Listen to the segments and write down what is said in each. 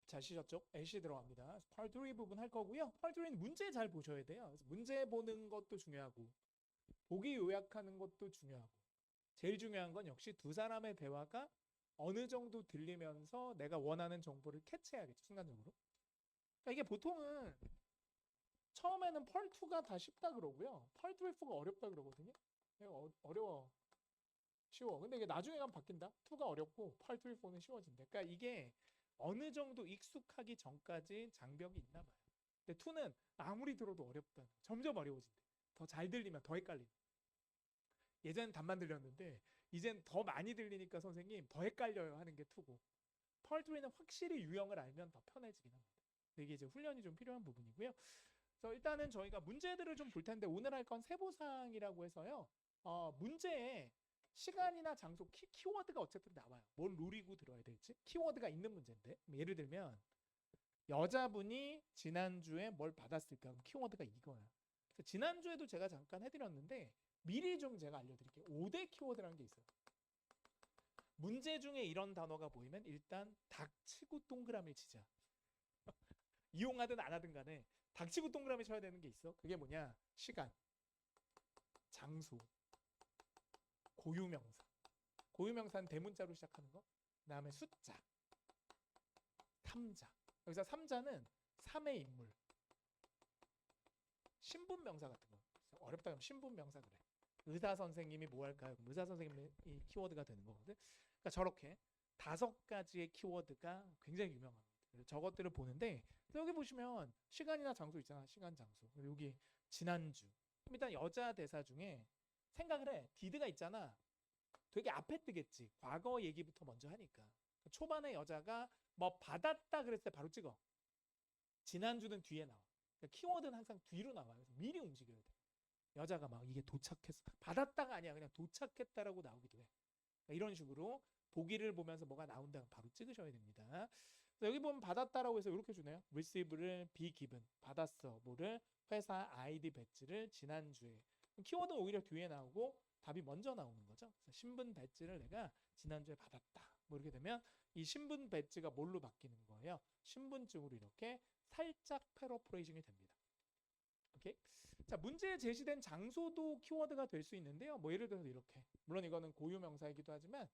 잘 치셨죠? 애쉬 들어갑니다. 펄 3 부분 할 거고요. 펄 3는 문제 잘 보셔야 돼요. 그래서 문제 보는 것도 중요하고 보기 요약하는 것도 중요하고 제일 중요한 건 역시 두 사람의 대화가 어느 정도 들리면서 내가 원하는 정보를 캐치해야겠죠. 순간적으로. 그러니까 이게 보통은 처음에는 펄 2가 다 쉽다 그러고요. 펄 3, 4가 어렵다 그러거든요. 어려워. 쉬워. 근데 이게 나중에 가면 바뀐다. 2가 어렵고 펄 3, 4는 쉬워진다. 그러니까 이게 어느 정도 익숙하기 전까지 장벽이 있나 봐요. 근데 2는 아무리 들어도 어렵다. 점점 어려워진대. 더 잘 들리면 더 헷갈린다. 예전엔 답만 들렸는데 이젠 더 많이 들리니까 선생님 더 헷갈려요 하는 게 2고 펄 3는 확실히 유형을 알면 더 편해지긴 합니다. 이게 이제 훈련이 좀 필요한 부분이고요. 그래서 일단은 저희가 문제들을 좀 볼 텐데 오늘 할 건 세부사항이라고 해서요. 문제에 시간이나 장소, 키워드가 어쨌든 나와요. 뭘 노리고 들어야 될지. 키워드가 있는 문제인데 예를 들면 여자분이 지난주에 뭘 받았을까? 그럼 키워드가 이거예요. 그래서 지난주에도 제가 잠깐 해드렸는데 미리 좀 제가 알려드릴게요. 5대 키워드라는 게 있어요. 문제 중에 이런 단어가 보이면 일단 닥치고 동그라미를 치자. 이용하든 안 하든 간에 닥치고 동그라미 쳐야 되는 게 있어. 그게 뭐냐? 시간, 장소, 고유명사. 고유명사는 대문자로 시작하는 거. 그다음에 숫자, 탐자. 여기서 3자는 3의 인물. 신분명사 같은 거. 어렵다 그러면 신분명사 그래. 의사 선생님이 뭐 할까요? 의사 선생님이 키워드가 되는 거거든. 그러니까 저렇게 5가지의 키워드가 굉장히 유명합니다. 저것들을 보는데 여기 보시면 시간이나 장소 있잖아. 시간, 장소. 그리고 여기 지난주. 그럼 일단 여자 대사 중에 생각을 해. 디드가 있잖아. 되게 앞에 뜨겠지. 과거 얘기부터 먼저 하니까. 초반에 여자가 뭐 받았다 그랬을 때 바로 찍어. 지난주는 뒤에 나와. 그러니까 키워드는 항상 뒤로 나와요. 그래서 미리 움직여야 돼. 여자가 막 이게 도착했어. 받았다가 아니야. 그냥 도착했다라고 나오기도 해. 그러니까 이런 식으로 보기를 보면서 뭐가 나온다면 바로 찍으셔야 됩니다. 여기 보면 받았다라고 해서 이렇게 주네요. receive를 be given. 받았어. 뭐를? 회사 아이디 배지를 지난주에. 키워드는 오히려 뒤에 나오고 답이 먼저 나오는 거죠. 그래서 신분 배지를 내가 지난주에 받았다. 뭐 이렇게 되면 이 신분 배지가 뭘로 바뀌는 거예요? 신분증으로 이렇게 살짝 패러프레이징이 됩니다. 오케이? 자, 문제에 제시된 장소도 키워드가 될 수 있는데요. 뭐 예를 들어서 이렇게. 물론 이거는 고유명사이기도 하지만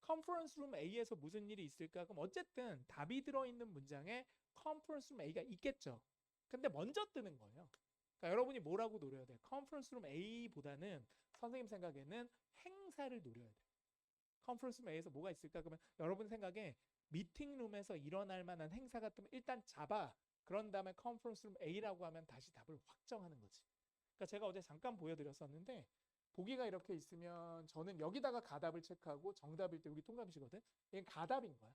컨퍼런스 룸 A에서 무슨 일이 있을까? 그럼 어쨌든 답이 들어있는 문장에 컨퍼런스 룸 A가 있겠죠. 근데 먼저 뜨는 거예요. 그러니까 여러분이 뭐라고 노려야 돼요? 컨퍼런스 룸 A보다는 선생님 생각에는 행사를 노려야 돼요. 컨퍼런스 룸 A에서 뭐가 있을까? 그러면 여러분 생각에 미팅룸에서 일어날 만한 행사 같으면 일단 잡아. 그런 다음에 컨퍼런스 룸 A라고 하면 다시 답을 확정하는 거지. 그러니까 제가 어제 잠깐 보여드렸었는데 보기가 이렇게 있으면 저는 여기다가 가답을 체크하고 정답일 때 여기 동그라미시거든. 이건 가답인 거야.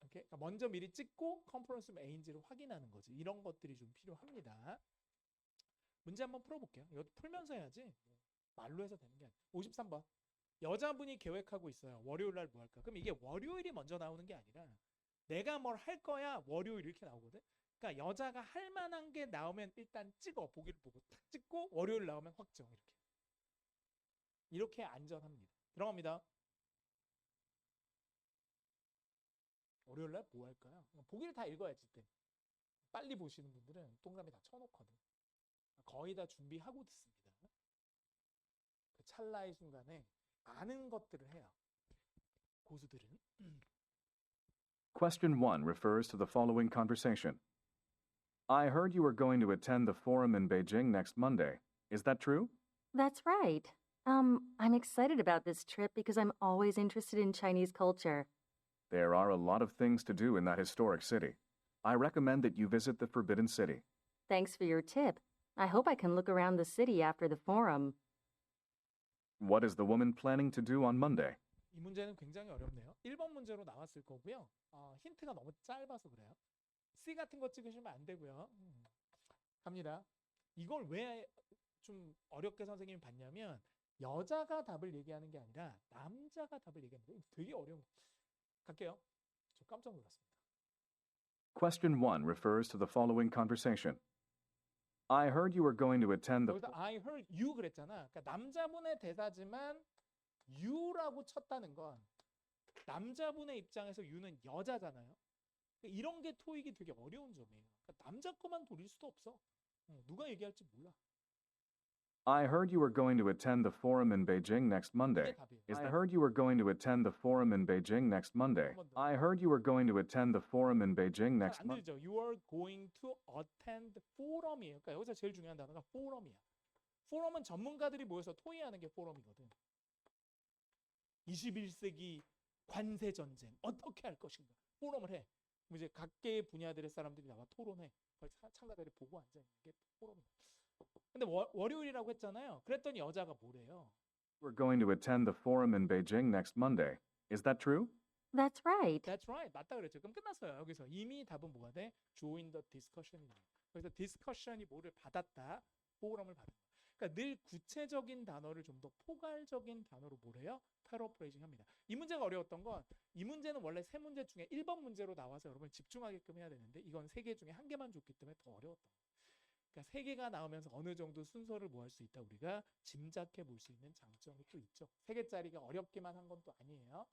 오케이? 그러니까 먼저 미리 찍고 컨퍼런스 룸 A인지를 확인하는 거지. 이런 것들이 좀 필요합니다. 문제 한번 풀어볼게요. 이것도 풀면서 해야지. 말로 해서 되는 게 아니야. 53번. 여자분이 계획하고 있어요. 월요일 날 뭐 할까? 그럼 이게 월요일이 먼저 나오는 게 아니라 내가 뭘 할 거야 월요일 이렇게 나오거든. 그러니까 여자가 할 만한 게 나오면 일단 찍어. 보기를 보고 탁 찍고 월요일 나오면 확정 이렇게 안전합니다. 들어갑니다. 월요일 날 뭐 할까요? 보기를 다 읽어야지. 때 빨리 보시는 분들은 동그라미 다 쳐놓거든. 거의 다 준비하고 듣습니다. 그 찰나의 순간에 많은 것들을 해요. 고수들은. Question 1 refers to the following conversation. I heard you were going to attend the forum in Beijing next Monday. Is that true? That's right. I'm excited about this trip because I'm always interested in Chinese culture. There are a lot of things to do in that historic city. I recommend that you visit the Forbidden City. Thanks for your tip. I hope I can look around the city after the forum. What is the woman planning to do on Monday? 이 문제는 굉장히 어렵네요. 1번 문제로 나왔을 거고요. 힌트가 너무 짧아서 그래요. C 같은 거 찍으시면 안 되고요. 갑니다. 이걸 왜 좀 어렵게 선생님이 봤냐면 여자가 답을 얘기하는 게 아니라 남자가 답을 얘기하는 거. 되게 어려운 거. 갈게요. 저 깜짝 놀랐습니다. Question 1 refers to the following conversation. I heard you were going to attend the... 여기서 I heard you 그랬잖아. 그러니까 남자분의 대사지만 you라고 쳤다는 건 남자분의 입장에서 you는 여자잖아요. 그러니까 이런 게 토익이 되게 어려운 점이에요. 그러니까 남자 거만 돌릴 수도 없어. 누가 얘기할지 몰라. I heard you were going to attend the forum in Beijing next Monday. 이게 답이에요. I heard you were going to attend the forum in Beijing next Monday. 한 번 더. I heard you were going to attend the forum in Beijing 잘 next 안 Monday. 들리죠? You are going to attend forum이에요. 그러니까 여기서 제일 중요한 단어가 forum이야. forum은 전문가들이 모여서 토의하는 게 forum이거든. 21세기 관세 전쟁 어떻게 할 것인가 포럼을 해. 그럼 이제 각계의 분야들의 사람들이 나와 토론해. 그걸 참가자들이 보고 앉아 있는 게 포럼이야. 근데 월요일이라고 했잖아요. 그랬더니 여자가 뭐래요? We're going to attend the forum in Beijing next Monday. Is that true? That's right. That's right. 맞다 그랬죠. 그럼 끝났어요. 여기서 이미 답은 뭐가 돼? Join the discussion이에요. 그래서 discussion이 뭐를 받았다. 포럼을 받은 거야. 그러니까 늘 구체적인 단어를 좀 더 포괄적인 단어로 뭐래요? 패러프레이징 합니다. 이 문제가 어려웠던 건 이 문제는 원래 세 문제 중에 1번 문제로 나와서 여러분 집중하게끔 해야 되는데 이건 세 개 중에 한 개만 줬기 때문에 더 어려웠던 거예요. 그러니까 세 개가 나오면서 어느 정도 순서를 뭐 할 수 있다 우리가 짐작해 볼 수 있는 장점이 또 있죠. 세 개짜리가 어렵기만 한 건 또 아니에요.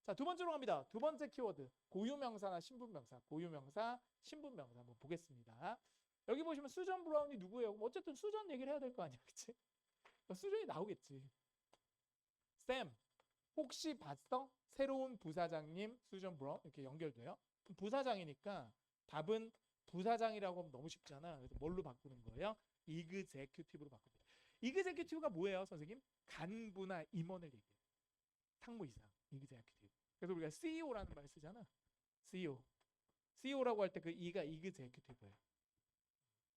자, 두 번째로 갑니다. 두 번째 키워드 고유명사나 신분명사, 고유명사, 신분명사 한번 보겠습니다. 여기 보시면 수전 브라운이 누구예요? 어쨌든 수전 얘기를 해야 될 거 아니야, 그치? 수전이 나오겠지. 쌤, 혹시 봤어? 새로운 부사장님 수전 브라운 이렇게 연결돼요. 부사장이니까 답은 부사장이라고 하면 너무 쉽잖아. 그래서 뭘로 바꾸는 거예요? executive로 바꿉니다. executive가 뭐예요, 선생님? 간부나 임원을 얘기해요. 상무이사, executive. 그래서 우리가 CEO라는 말 쓰잖아. CEO. CEO라고 할 때 그 E가 executive예요.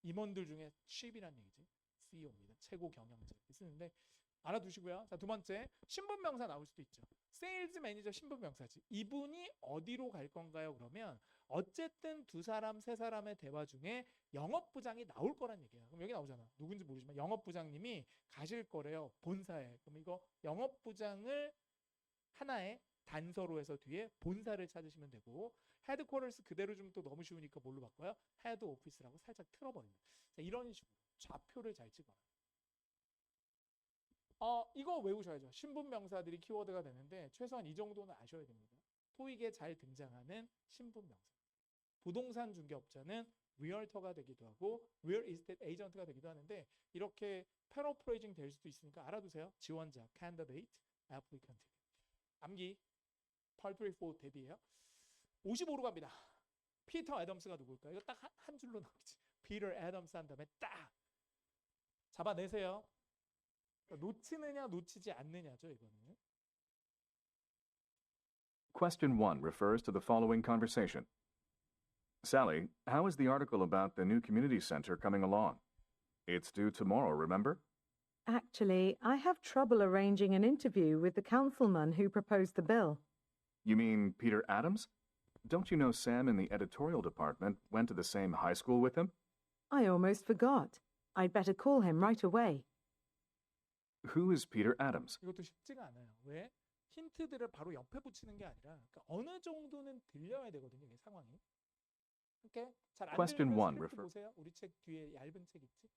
임원들 중에 chief이라는 얘기지. CEO입니다. 최고 경영자 이렇게 쓰는데 알아두시고요. 자, 두 번째 신분명사 나올 수도 있죠. 세일즈 매니저 신분명사지. 이분이 어디로 갈 건가요? 그러면 어쨌든 두 사람 세 사람의 대화 중에 영업부장이 나올 거란 얘기야. 그럼 여기 나오잖아. 누군지 모르지만 영업부장님이 가실 거래요. 본사에. 그럼 이거 영업부장을 하나의 단서로 해서 뒤에 본사를 찾으시면 되고 헤드쿼터스 그대로 주면 또 너무 쉬우니까 뭘로 바꿔요? 헤드 오피스라고 살짝 틀어버립니다. 자, 이런 식으로 좌표를 잘 찍어요. 이거 외우셔야죠. 신분명사들이 키워드가 되는데 최소한 이 정도는 아셔야 됩니다. 토익에 잘 등장하는 신분명사. 부동산 중개업자는 리얼터가 되기도 하고 리얼 이스테이트 에이전트가 되기도 하는데 이렇게 패러프레이징 될 수도 있으니까 알아두세요. 지원자, candidate, applicant. 암기 834 대비해요. 55로 갑니다. 피터 애덤스가 누굴까요? 이거 딱 한 줄로 나오겠지. 피터 애덤스 한 다음에 딱 잡아내세요. 놓치느냐 놓치지 않느냐죠, 이거는. Question 1 refers to the following conversation. Sally, how is the article about the new community center coming along? It's due tomorrow, remember? Actually, I have trouble arranging an interview with the councilman who proposed the bill. You mean Peter Adams? Don't you know Sam in the editorial department went to the same high school with him? I almost forgot. I'd better call him right away. Who is Peter Adams? 이것도 쉽지가 않아요. 왜? 힌트들을 바로 옆에 붙이는 게 아니라 그러니까 어느 정도는 들려야 되거든요, 이게 상황이. 이렇게 잘안 Question 들리면 one, 스크립트 refer- 보세요. 우리 책 뒤에 얇은 책 있지?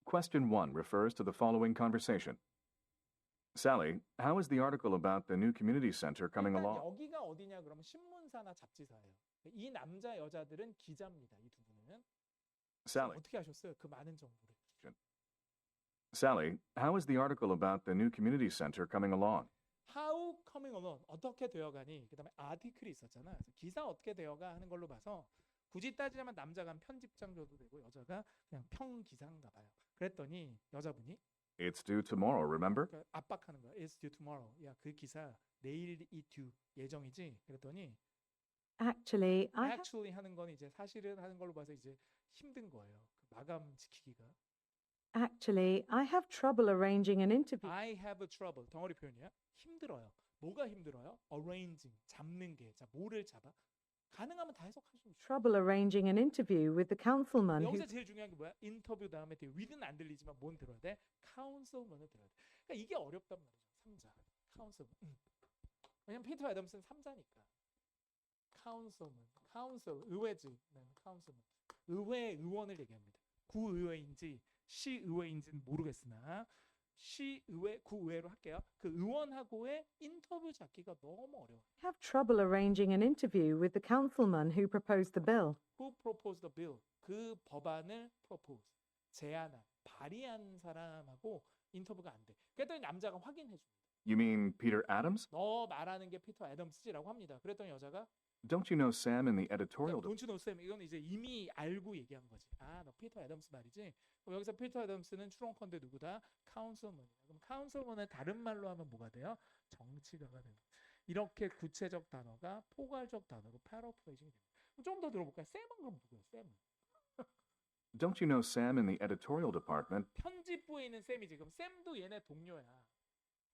Question 1 refers to the following conversation. Sally, how is the article about the new community center coming 일단 along? 여기가 어디냐 그러면 신문사나 잡지사예요. 이 남자 여자들은 기자입니다. 이 두 분은. Sally, 어떻게 하셨어요? 그 많은 정보를. Sally, how is the article about the new community center coming along? How coming along? 어떻게 되어가니? 그다음에 article이 있었잖아. 그래서 기사 어떻게 되어가 하는 걸로 봐서 굳이 따지자면 남자가 편집장 줘도 되고 여자가 그냥 평기사인가 봐요. 그랬더니 여자분이 It's due tomorrow, remember? 그러니까 압박하는 거야. It's due tomorrow. 야, 그 기사 내일이 due 예정이지? 그랬더니 Actually, I have actually 하는 건 이제 사실은 하는 걸로 봐서 이제 힘든 거예요. 그 마감 지키기가. I have trouble arranging an interview. I have trouble. 덩어리 표현이야. 힘들어요. 뭐가 힘들어요? arranging. 잡는 게. 자, 뭐를 잡아? 가능하면 다 해석하시면 좋죠. Trouble arranging an interview with the councilman who 여기서 제일 중요한 게 뭐야? 인터뷰 다음에 뒤에 with는 안 들리지만 뭔 들어야 돼? counselman을 들어야 돼. 그러니까 이게 어렵단 말이죠. 3자. counselman. 왜냐면 피터 애덤스는 3자니까. counselman. counsel 의회지. 네, counselman. 의회 의원을 얘기합니다. 구의회인지 시의회인지는 모르겠으나 시의회, 구의회로 할게요. 그 의원하고의 인터뷰 잡기가 너무 어려워요. I have trouble arranging an interview with the councilman who proposed the bill. Who proposed the bill? 그 법안을 propose, 제안한, 발의한 사람하고 인터뷰가 안 돼. 그랬더니 남자가 확인해 줍니다. You mean Peter Adams? 너 말하는 게 피터 애덤스지라고 합니다. 그랬더니 여자가 Don't you know Sam in the editorial Don't you know Sam? 이건 이제 이미 알고 얘기한 거지. 아, 너 피터 애덤스 말이지. 그럼 여기서 피터 애덤스는 추론컨대 누구다? 카운슬먼이야. 그럼 카운슬먼을 다른 말로 하면 뭐가 돼요? 정치가가 되는. 이렇게 구체적 단어가 포괄적 단어로 패러프레이징이 됩니다. 좀 더 들어볼까요? 쌤은 그럼 누구예요? 쌤은 Don't you know Sam in the editorial department? 편집부에 있는 쌤이지. 그럼 쌤도 얘네 동료야.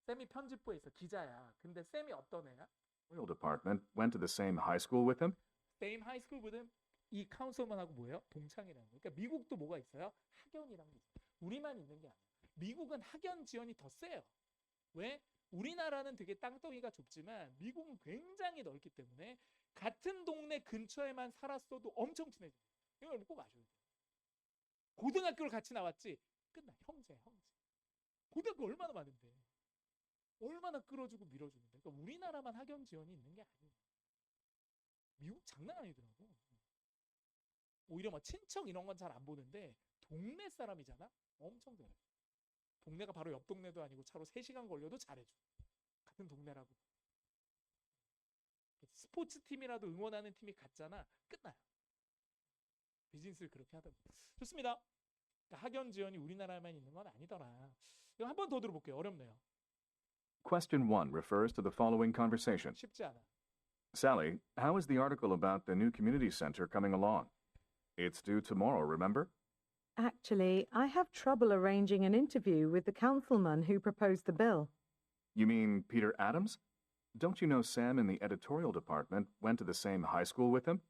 쌤이 편집부에 있어. 기자야. 근데 쌤이 어떤 애야? Editorial department went to the same high school with him? Same high school with him. 이 카운슬먼하고 뭐예요? 동창이라는 거예요. 그러니까 미국도 뭐가 있어요? 학연이라는 게 있어요. 우리만 있는 게 아니에요. 미국은 학연 지원이 더 세요. 왜? 우리나라는 되게 땅덩이가 좁지만 미국은 굉장히 넓기 때문에 같은 동네 근처에만 살았어도 엄청 친해져요. 이걸 꼭 아셔야 돼요. 고등학교를 같이 나왔지 끝나. 형제. 고등학교 얼마나 많은데. 얼마나 끌어주고 밀어주는데. 그러니까 우리나라만 학연 지원이 있는 게 아니에요. 미국 장난 아니더라고. 오히려 뭐 친척 이런 건 잘 안 보는데 동네 사람이잖아. 엄청 잘해. 동네가 바로 옆 동네도 아니고 차로 3시간 걸려도 잘해줘. 같은 동네라고. 스포츠 팀이라도 응원하는 팀이 같잖아. 끝나요. 비즈니스를 그렇게 하더라고. 좋습니다. 그러니까 학연 지원이 우리나라에만 있는 건 아니더라. 이거 한 번 더 들어볼게요. 어렵네요. Question 1 refers to the following conversation. 쉽지 않아. Sally, how is the article about the new community center coming along? It's due tomorrow, remember? Actually, I have trouble arranging an interview with the councilman who proposed the bill. You mean Peter Adams? Don't you know Sam in the editorial department went to the same high school with him?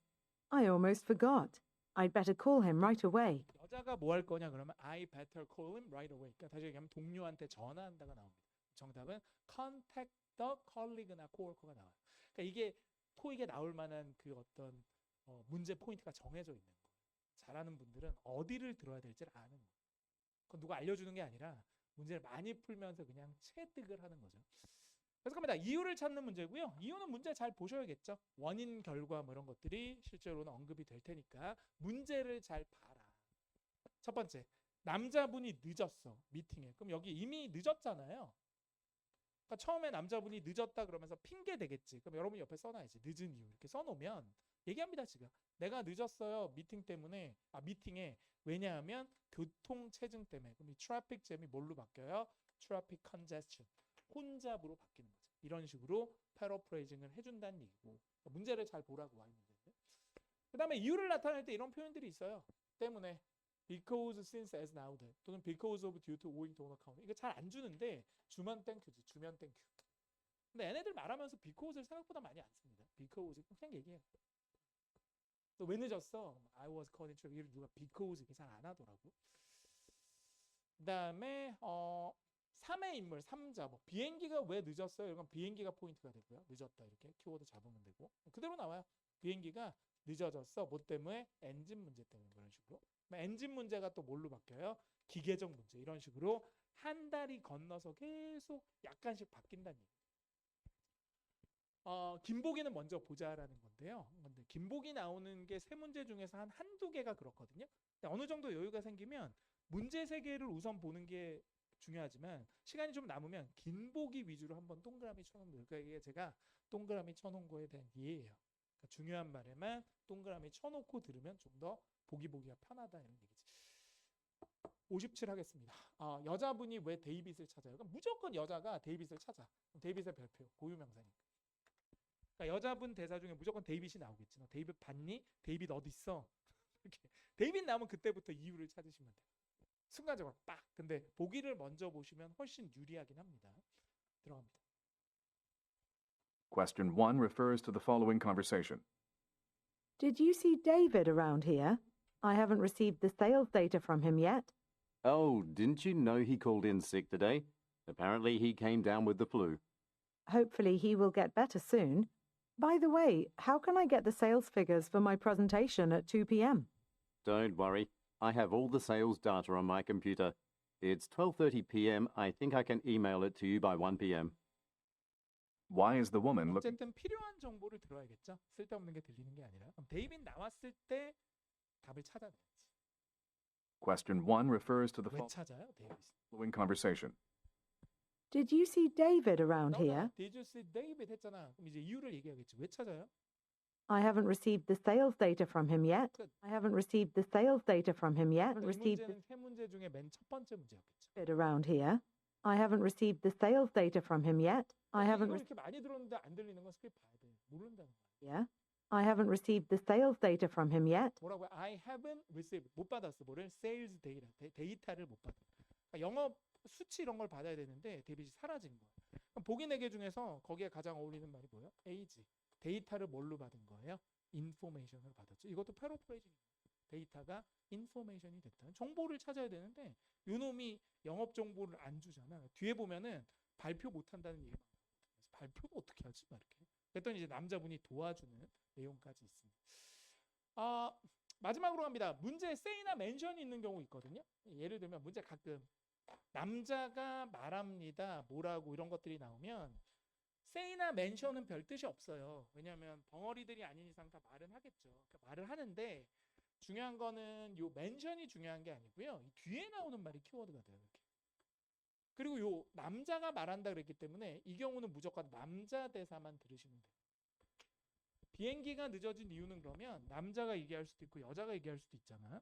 I almost forgot. I'd better call him right away. 여자가 뭐 할 거냐 그러면 I better call him right away. 그러니까 다시 얘기하면 동료한테 전화한다가 나옵니다. 정답은 contact the colleague나 coworker가 나와요. 그러니까 이게 토익에 나올 만한 그 어떤 문제 포인트가 정해져 있는 거예요. 잘하는 분들은 어디를 들어야 될지를 아는 거예요. 그건 누가 알려주는 게 아니라 문제를 많이 풀면서 그냥 체득을 하는 거죠. 그래서 갑니다. 이유를 찾는 문제고요. 이유는 문제 잘 보셔야겠죠. 원인, 결과 뭐 이런 것들이 실제로는 언급이 될 테니까 문제를 잘 봐라. 첫 번째, 남자분이 늦었어. 미팅에. 그럼 여기 이미 늦었잖아요. 그러니까 처음에 남자분이 늦었다 그러면서 핑계 대겠지. 그럼 여러분이 옆에 써놔야지. 늦은 이유 이렇게 써놓으면 얘기합니다. 지금 내가 늦었어요. 미팅에. 왜냐하면 교통 체증 때문에. 그럼 이 트래픽 잼이 뭘로 바뀌어요? 트래픽 컨제스션. 혼잡으로 바뀌는 거죠. 이런 식으로 패러프레이징을 해준다는 얘기고 문제를 잘 보라고 와 있는데. 그 다음에 이유를 나타낼 때 이런 표현들이 있어요. 때문에 because, since, as, now 또는 because of, due to, owing to, on account 이거 잘 안 주는데 주면 땡큐지. 주면 땡큐. 근데 얘네들 말하면서 because를 생각보다 많이 안 씁니다. because 그냥 얘기해요. 너 왜 늦었어? I was caught in traffic. 누가 because 이렇게 잘 안 하더라고. 그 다음에 3의 인물, 3자 뭐 비행기가 왜 늦었어요? 이건 비행기가 포인트가 되고요. 늦었다 이렇게 키워드 잡으면 되고 그대로 나와요. 비행기가 늦어졌어. 뭐 때문에? 엔진 문제 때문에. 그런 식으로. 엔진 문제가 또 뭘로 바뀌어요? 기계적 문제. 이런 식으로 한 달이 건너서 계속 약간씩 바뀐다는 얘기예요. 김보기는 먼저 보자라는 건데요. 근데 김보기 나오는 게 세 문제 중에서 한두 개가 그렇거든요. 근데 어느 정도 여유가 생기면 문제 세 개를 우선 보는 게 중요하지만 시간이 좀 남으면 김보기 위주로 한번 동그라미 쳐놓으면 돼요. 그러니까 이게 제가 동그라미 쳐놓은 거에 대한 이해예요. 그러니까 중요한 말에만 동그라미 쳐놓고 들으면 좀 더 보기가 편하다 이런 얘기지. 57 하겠습니다. 여자분이 왜 데이빗을 찾아요? 그럼 무조건 여자가 데이빗을 찾아. 데이빗의 별표, 고유명사니까. 그러니까 여자분 대사 중에 무조건 데이빗이 나오겠지. 너 데이빗 봤니? 데이빗 어디 있어? 이렇게 데이빗 나오면 그때부터 이유를 찾으시면 돼요. 순간적으로 빡. 근데 보기를 먼저 보시면 훨씬 유리하긴 합니다. 들어갑니다. Question 1 refers to the following conversation. Did you see David around here? I haven't received the sales data from him yet. Oh, didn't you know he called in sick today? Apparently he came down with the flu. Hopefully he will get better soon. By the way, how can I get the sales figures for my presentation at 2 p.m.? Don't worry, I have all the sales data on my computer. It's 12:30 p.m. I think I can email it to you by 1 p.m. Why is the woman looking? 어쨌든 필요한 정보를 들어야겠죠. 쓸데없는 게 들리는 게 아니라. 그럼 데이빗 나왔을 때 답을 찾아내야지. Question 1 refers to the 왜 찾아요, 데이빗? following conversation. Did you see David around here? Did you see David 했잖아. 그럼 이제 이유를 얘기하겠지. 왜 찾아요? I haven't received the sales data from him yet. Good. I haven't received the sales data from him yet. 이 Received the 문제는 세 문제 중에 맨 첫 번째 문제였겠죠. David around here. I haven't received the sales data from him yet. I haven't 이걸 received. 이렇게 많이 들었는데 안 들리는 건 스크립 봐야 돼. 모른다는 거야. Yeah. I haven't received the sales data from him yet. 뭐라고요? I haven't received. 못 받았어. 뭐를? Sales data. 데이터를 못 받아. 그러니까 영업 수치 이런 걸 받아야 되는데 데이빗이 사라진 거야. 그럼 보기 4개 중에서 거기에 가장 어울리는 말이 뭐예요? A지. 데이터를 뭘로 받은 거예요? 인포메이션을 받았죠. 이것도 패러프레이징. 데이터가 인포메이션이 됐다. 정보를 찾아야 되는데 요놈이 영업 정보를 안 주잖아. 뒤에 보면은 발표 못 한다는 얘기가 많아요. 발표는 어떻게 하지? 막 이렇게. 그랬더니 이제 남자분이 도와주는 내용까지 있습니다. 마지막으로 갑니다. 문제에 say나 mention이 있는 경우 있거든요. 예를 들면 문제 가끔 남자가 말합니다. 뭐라고 이런 것들이 나오면 say나 mention은 별 뜻이 없어요. 왜냐하면 벙어리들이 아닌 이상 다 말은 하겠죠. 그러니까 말을 하는데 중요한 거는 요 mention이 중요한 게 아니고요. 이 뒤에 나오는 말이 키워드가 돼요. 이렇게. 그리고 요 남자가 말한다 그랬기 때문에 이 경우는 무조건 남자 대사만 들으시면 돼요. 비행기가 늦어진 이유는 그러면 남자가 얘기할 수도 있고 여자가 얘기할 수도 있잖아.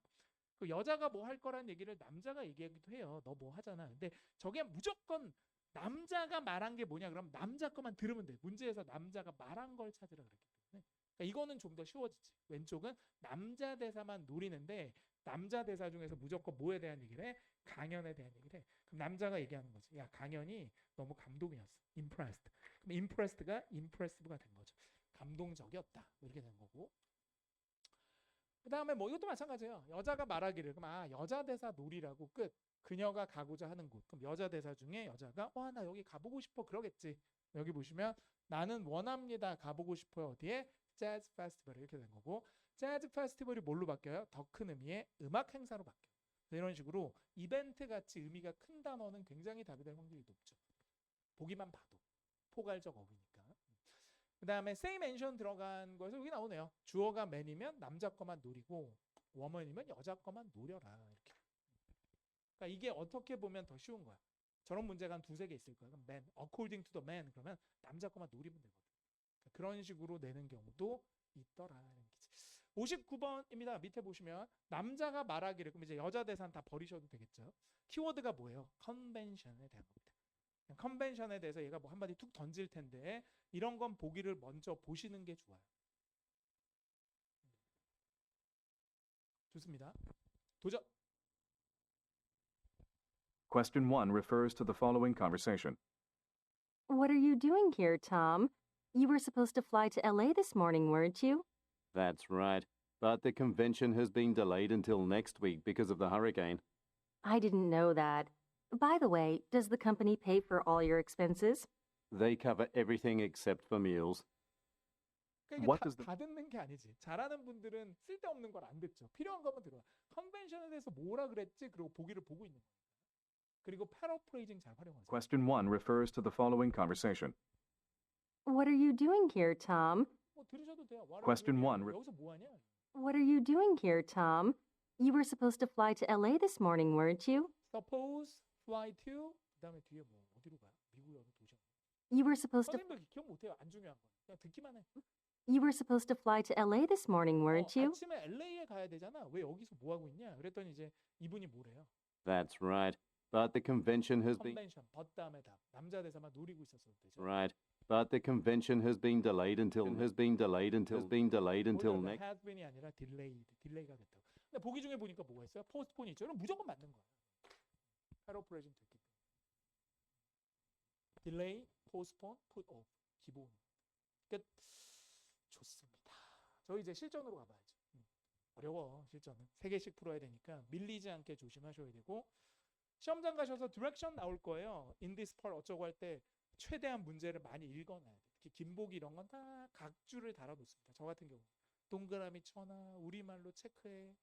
그 여자가 뭐 할 거란 얘기를 남자가 얘기하기도 해요. 너 뭐 하잖아. 근데 저게 무조건 남자가 말한 게 뭐냐 그러면 남자 거만 들으면 돼. 문제에서 남자가 말한 걸 찾으라 그랬기 때문에. 그러니까 이거는 좀 더 쉬워지지. 왼쪽은 남자 대사만 노리는데 남자 대사 중에서 무조건 뭐에 대한 얘기를 해? 강연에 대한 얘기를 해. 그럼 남자가 얘기하는 거지. 야, 강연이 너무 감동이었어. impressed. 그럼 impressed가 impressive가 된 거죠. 감동적이었다. 이렇게 된 거고. 그 다음에 뭐 이것도 마찬가지예요. 여자가 말하기를 그럼 여자 대사 놀이라고 끝. 그녀가 가고자 하는 곳. 그럼 여자 대사 중에 여자가 와 나 여기 가보고 싶어 그러겠지. 여기 보시면 나는 원합니다. 가보고 싶어요. 어디에? 재즈 페스티벌 이렇게 된 거고 재즈 페스티벌이 뭘로 바뀌어요? 더 큰 의미의 음악 행사로 바뀌어요. 이런 식으로 이벤트 같이 의미가 큰 단어는 굉장히 답이 될 확률이 높죠. 보기만 봐도 포괄적 어휘니까. 그 다음에 say mention 들어간 거에서 여기 나오네요. 주어가 man이면 남자 거만 노리고 woman이면 여자 거만 노려라 이렇게. 그러니까 이게 어떻게 보면 더 쉬운 거야. 저런 문제가 한 두세 개 있을 거야. 그럼 man, according to the man 그러면 남자 거만 노리면 되거든. 그러니까 그런 식으로 내는 경우도 있더라. 59번입니다. 밑에 보시면 남자가 말하기를 그럼 이제 여자 대사는 다 버리셔도 되겠죠. 키워드가 뭐예요? 컨벤션에 대한 겁니다. 컨벤션에 대해서 얘가 뭐 한마디 툭 던질 텐데 이런 건 보기를 먼저 보시는 게 좋아요. 좋습니다. 도전. Question 1 refers to the following conversation. What are you doing here, Tom? You were supposed to fly to LA this morning, weren't you? That's right. But the convention has been delayed until next week because of the hurricane. I didn't know that. By the way, does the company pay for all your expenses? They cover everything except for meals. 그러니까 What 이게 does the- 다 듣는 게 아니지. 잘하는 분들은 쓸데없는 걸 안 듣죠. 필요한 것만 들어. 컨벤션에 대해서 뭐라 그랬지? 그리고 보기를 보고 있는 거예요. 그리고 패러프레이징 잘 활용하세요. Question 1 refers to the following conversation. What are you doing here, Tom? 뭐 들으셔도 돼요. What are Question you one. doing? 여기서 뭐 하냐? What are you doing here, Tom? You were supposed to fly to LA this morning, weren't you? Suppose fly to 그다음에 뒤에 뭐 어디로 가요? 미국 어느 도시? You were supposed to 선생님들 기억 못 해요. 안 중요한 거. 그냥 듣기만 해. You were supposed to fly to LA this morning, weren't you? 아침에 LA에 가야 되잖아. 왜 여기서 뭐 하고 있냐? 그랬더니 이제 이분이 뭐래요? That's right. But the convention has been 컨벤션 벗 다음에 답. 남자 대사만 노리고 있었어도 되죠. right. But the convention has been delayed until next. has been이 아니라 delayed. 딜레이가 됐다고. 근데 보기 중에 보니까 뭐가 있어요? postpone 있죠. 그럼 무조건 맞는 거야. 패러프레이징 됐기 때문에. delay, postpone, put off. 기본. 끝. 좋습니다. 저희 이제 실전으로 가봐야죠. 어려워 실전은. 3개씩 풀어야 되니까 밀리지 않게 조심하셔야 되고 시험장 가셔서 디렉션 나올 거예요. in this part 어쩌고 할 때 최대한 문제를 많이 읽어놔야 돼. 특히 김보기 이런 건 다 각주를 달아놓습니다. 저 같은 경우 동그라미 쳐놔, 우리말로 체크해.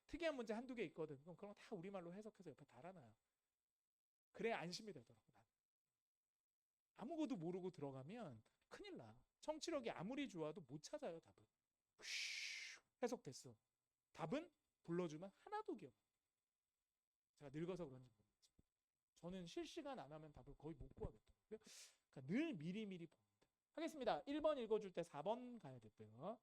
특이한 문제 한두 개 있거든. 그럼 그런 거 다 우리말로 해석해서 옆에 달아놔요. 그래야 안심이 되더라고. 나는. 아무것도 모르고 들어가면 큰일 나. 청취력이 아무리 좋아도 못 찾아요, 답을. 슈, 해석됐어. 답은 불러주면 하나도 기억 안 나. 제가 늙어서 그런지 모르겠지만 저는 실시간 안 하면 답을 거의 못 구하겠더라고요. 그러니까 늘 미리미리 봅니다. 하겠습니다. 1번 읽어줄 때 4번 가야 되고요.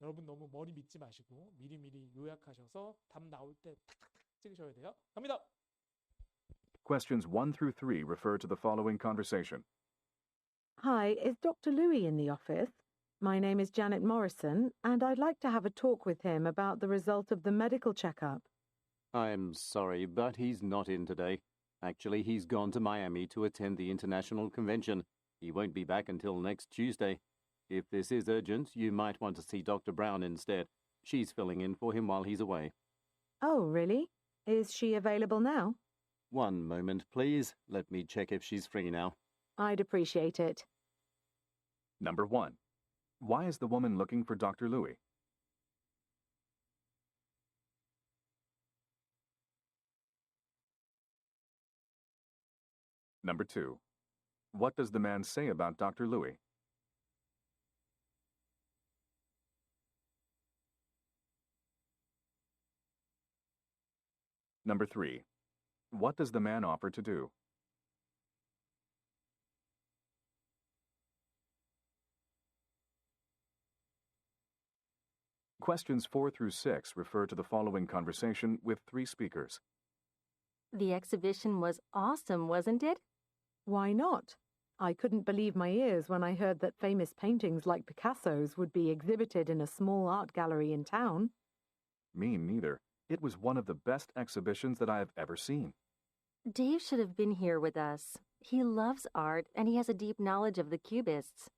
여러분 너무 머리 믿지 마시고 미리미리 요약하셔서 답 나올 때 탁탁탁 찍으셔야 돼요. 갑니다. Questions 1 through 3 refer to the following conversation. Hi, is Dr. Louis in the office? My name is Janet Morrison, and I'd like to have a talk with him about the result of the medical checkup. I'm sorry, but he's not in today. Actually, he's gone to Miami to attend the international convention. He won't be back until next Tuesday. If this is urgent, you might want to see Dr. Brown instead. She's filling in for him while he's away. Oh, really? Is she available now? One moment, please. Let me check if she's free now. I'd appreciate it. Number 1. Why is the woman looking for Dr. Louis? Number 2. What does the man say about Dr. Louis? Number 3. What does the man offer to do? Questions 4 through 6 refer to the following conversation with 3 speakers. The exhibition was awesome, wasn't it? Why not? I couldn't believe my ears when I heard that famous paintings like Picasso's would be exhibited in a small art gallery in town. Me neither. It was one of the best exhibitions that I have ever seen. Dave should have been here with us. He loves art, and he has a deep knowledge of the Cubists.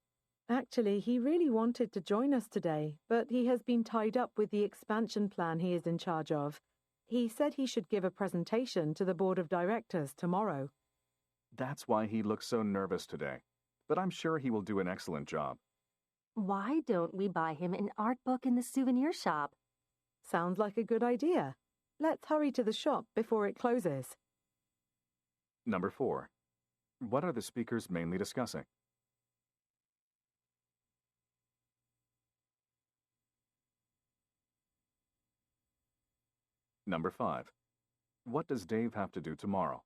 Actually, he really wanted to join us today, but he has been tied up with the expansion plan he is in charge of. He said he should give a presentation to the board of directors tomorrow. That's why he looks so nervous today. But I'm sure he will do an excellent job. Why don't we buy him an art book in the souvenir shop? Sounds like a good idea. Let's hurry to the shop before it closes. Number 4. What are the speakers mainly discussing? Number 5. What does Dave have to do tomorrow?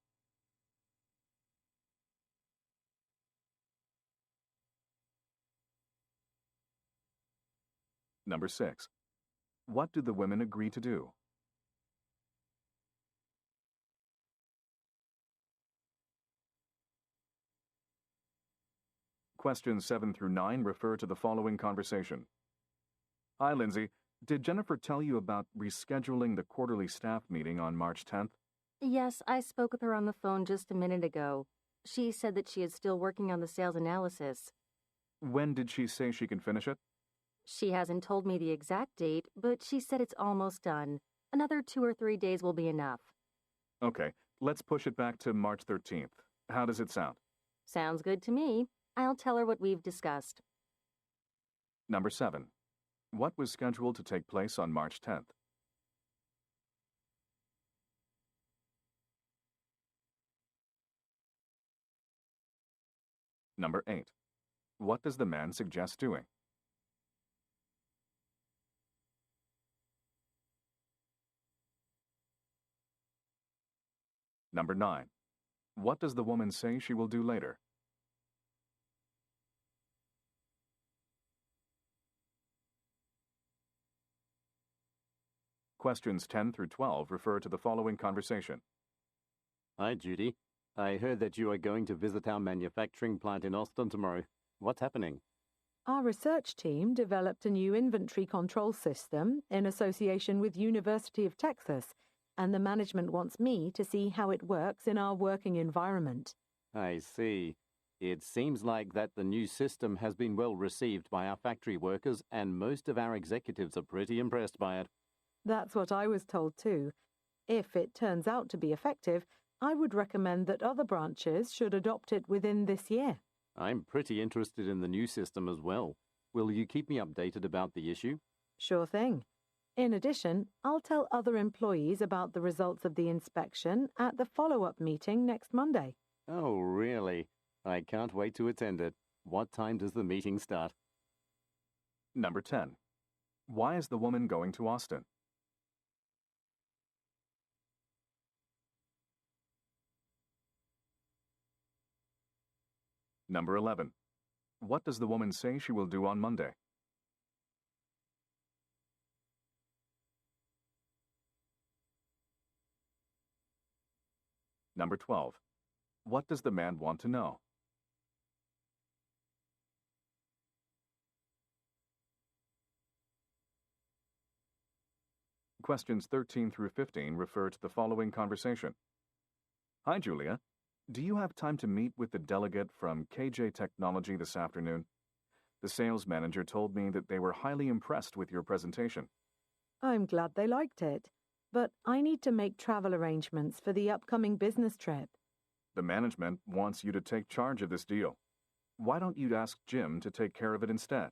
Number 6. What do the women agree to do? Questions 7 through 9 refer to the following conversation. Hi, Lindsay. Did Jennifer tell you about rescheduling the quarterly staff meeting on March 10th? Yes, I spoke with her on the phone just a minute ago. She said that she is still working on the sales analysis. When did she say she can finish it? She hasn't told me the exact date, but she said it's almost done. Another 2 or 3 days will be enough. Okay, let's push it back to March 13th. How does it sound? Sounds good to me. I'll tell her what we've discussed. Number 7. What was scheduled to take place on March 10th? Number 8. What does the man suggest doing? Number 9. What does the woman say she will do later? Questions 10 through 12 refer to the following conversation. Hi, Judy. I heard that you are going to visit our manufacturing plant in Austin tomorrow. What's happening? Our research team developed a new inventory control system in association with University of Texas, and the management wants me to see how it works in our working environment. I see. It seems like that the new system has been well received by our factory workers, and most of our executives are pretty impressed by it. That's what I was told too. If it turns out to be effective, I would recommend that other branches should adopt it within this year. I'm pretty interested in the new system as well. Will you keep me updated about the issue? Sure thing. In addition, I'll tell other employees about the results of the inspection at the follow-up meeting next Monday. Oh, really? I can't wait to attend it. What time does the meeting start? Number 10. Why is the woman going to Austin? Number 11. What does the woman say she will do on Monday? Number 12. What does the man want to know? Questions 13 through 15 refer to the following conversation. Hi, Julia. Do you have time to meet with the delegate from KJ Technology this afternoon? The sales manager told me that they were highly impressed with your presentation. I'm glad they liked it, but I need to make travel arrangements for the upcoming business trip. The management wants you to take charge of this deal. Why don't you ask Jim to take care of it instead?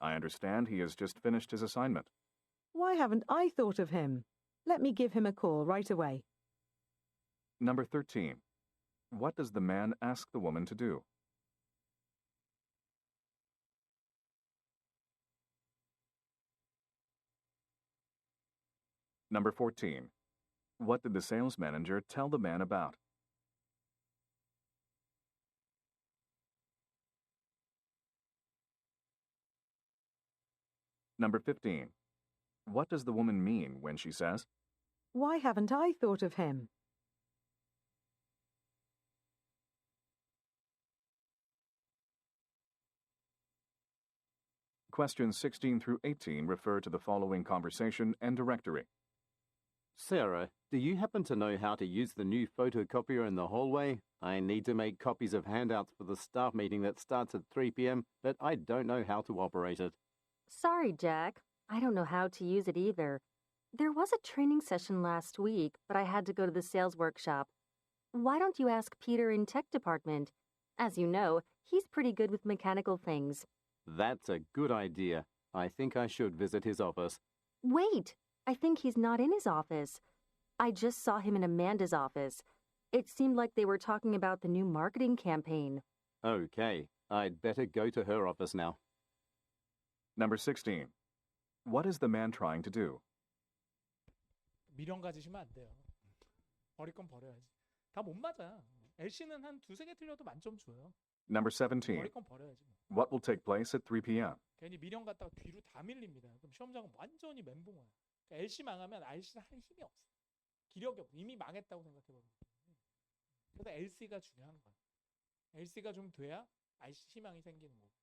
I understand he has just finished his assignment. Why haven't I thought of him? Let me give him a call right away. Number 13. What does the man ask the woman to do? Number 14. What did the sales manager tell the man about? Number 15. What does the woman mean when she says, Why haven't I thought of him? Questions 16 through 18 refer to the following conversation and directory. Sarah, do you happen to know how to use the new photocopier in the hallway? I need to make copies of handouts for the staff meeting that starts at 3 p.m., but I don't know how to operate it. Sorry, Jack. I don't know how to use it either. There was a training session last week, but I had to go to the sales workshop. Why don't you ask Peter in tech department? As you know, he's pretty good with mechanical things. That's a good idea. I think I should visit his office. Wait! I think he's not in his office. I just saw him in Amanda's office. It seemed like they were talking about the new marketing campaign. Okay, I'd better go to her office now. Number 16. What is the man trying to do? 미련 가지시면 안 돼요. 버릴 건 버려야지. 다 못 맞아. LC는 한 두세 개 틀려도 만점 줘요. Number 17. 버릴 건 버려야지. 뭐. What will take place at 3 p.m.? 괜히 미련 갖다가 뒤로 다 밀립니다. 그럼 시험장은 완전히 멘붕 와요. 그러니까 LC 망하면 RC는 할 힘이 없어. 기력이 없어. 이미 망했다고 생각해버리는 거예요. 그래서 LC가 중요한 거야. LC가 좀 돼야 RC 희망이 생기는 거고.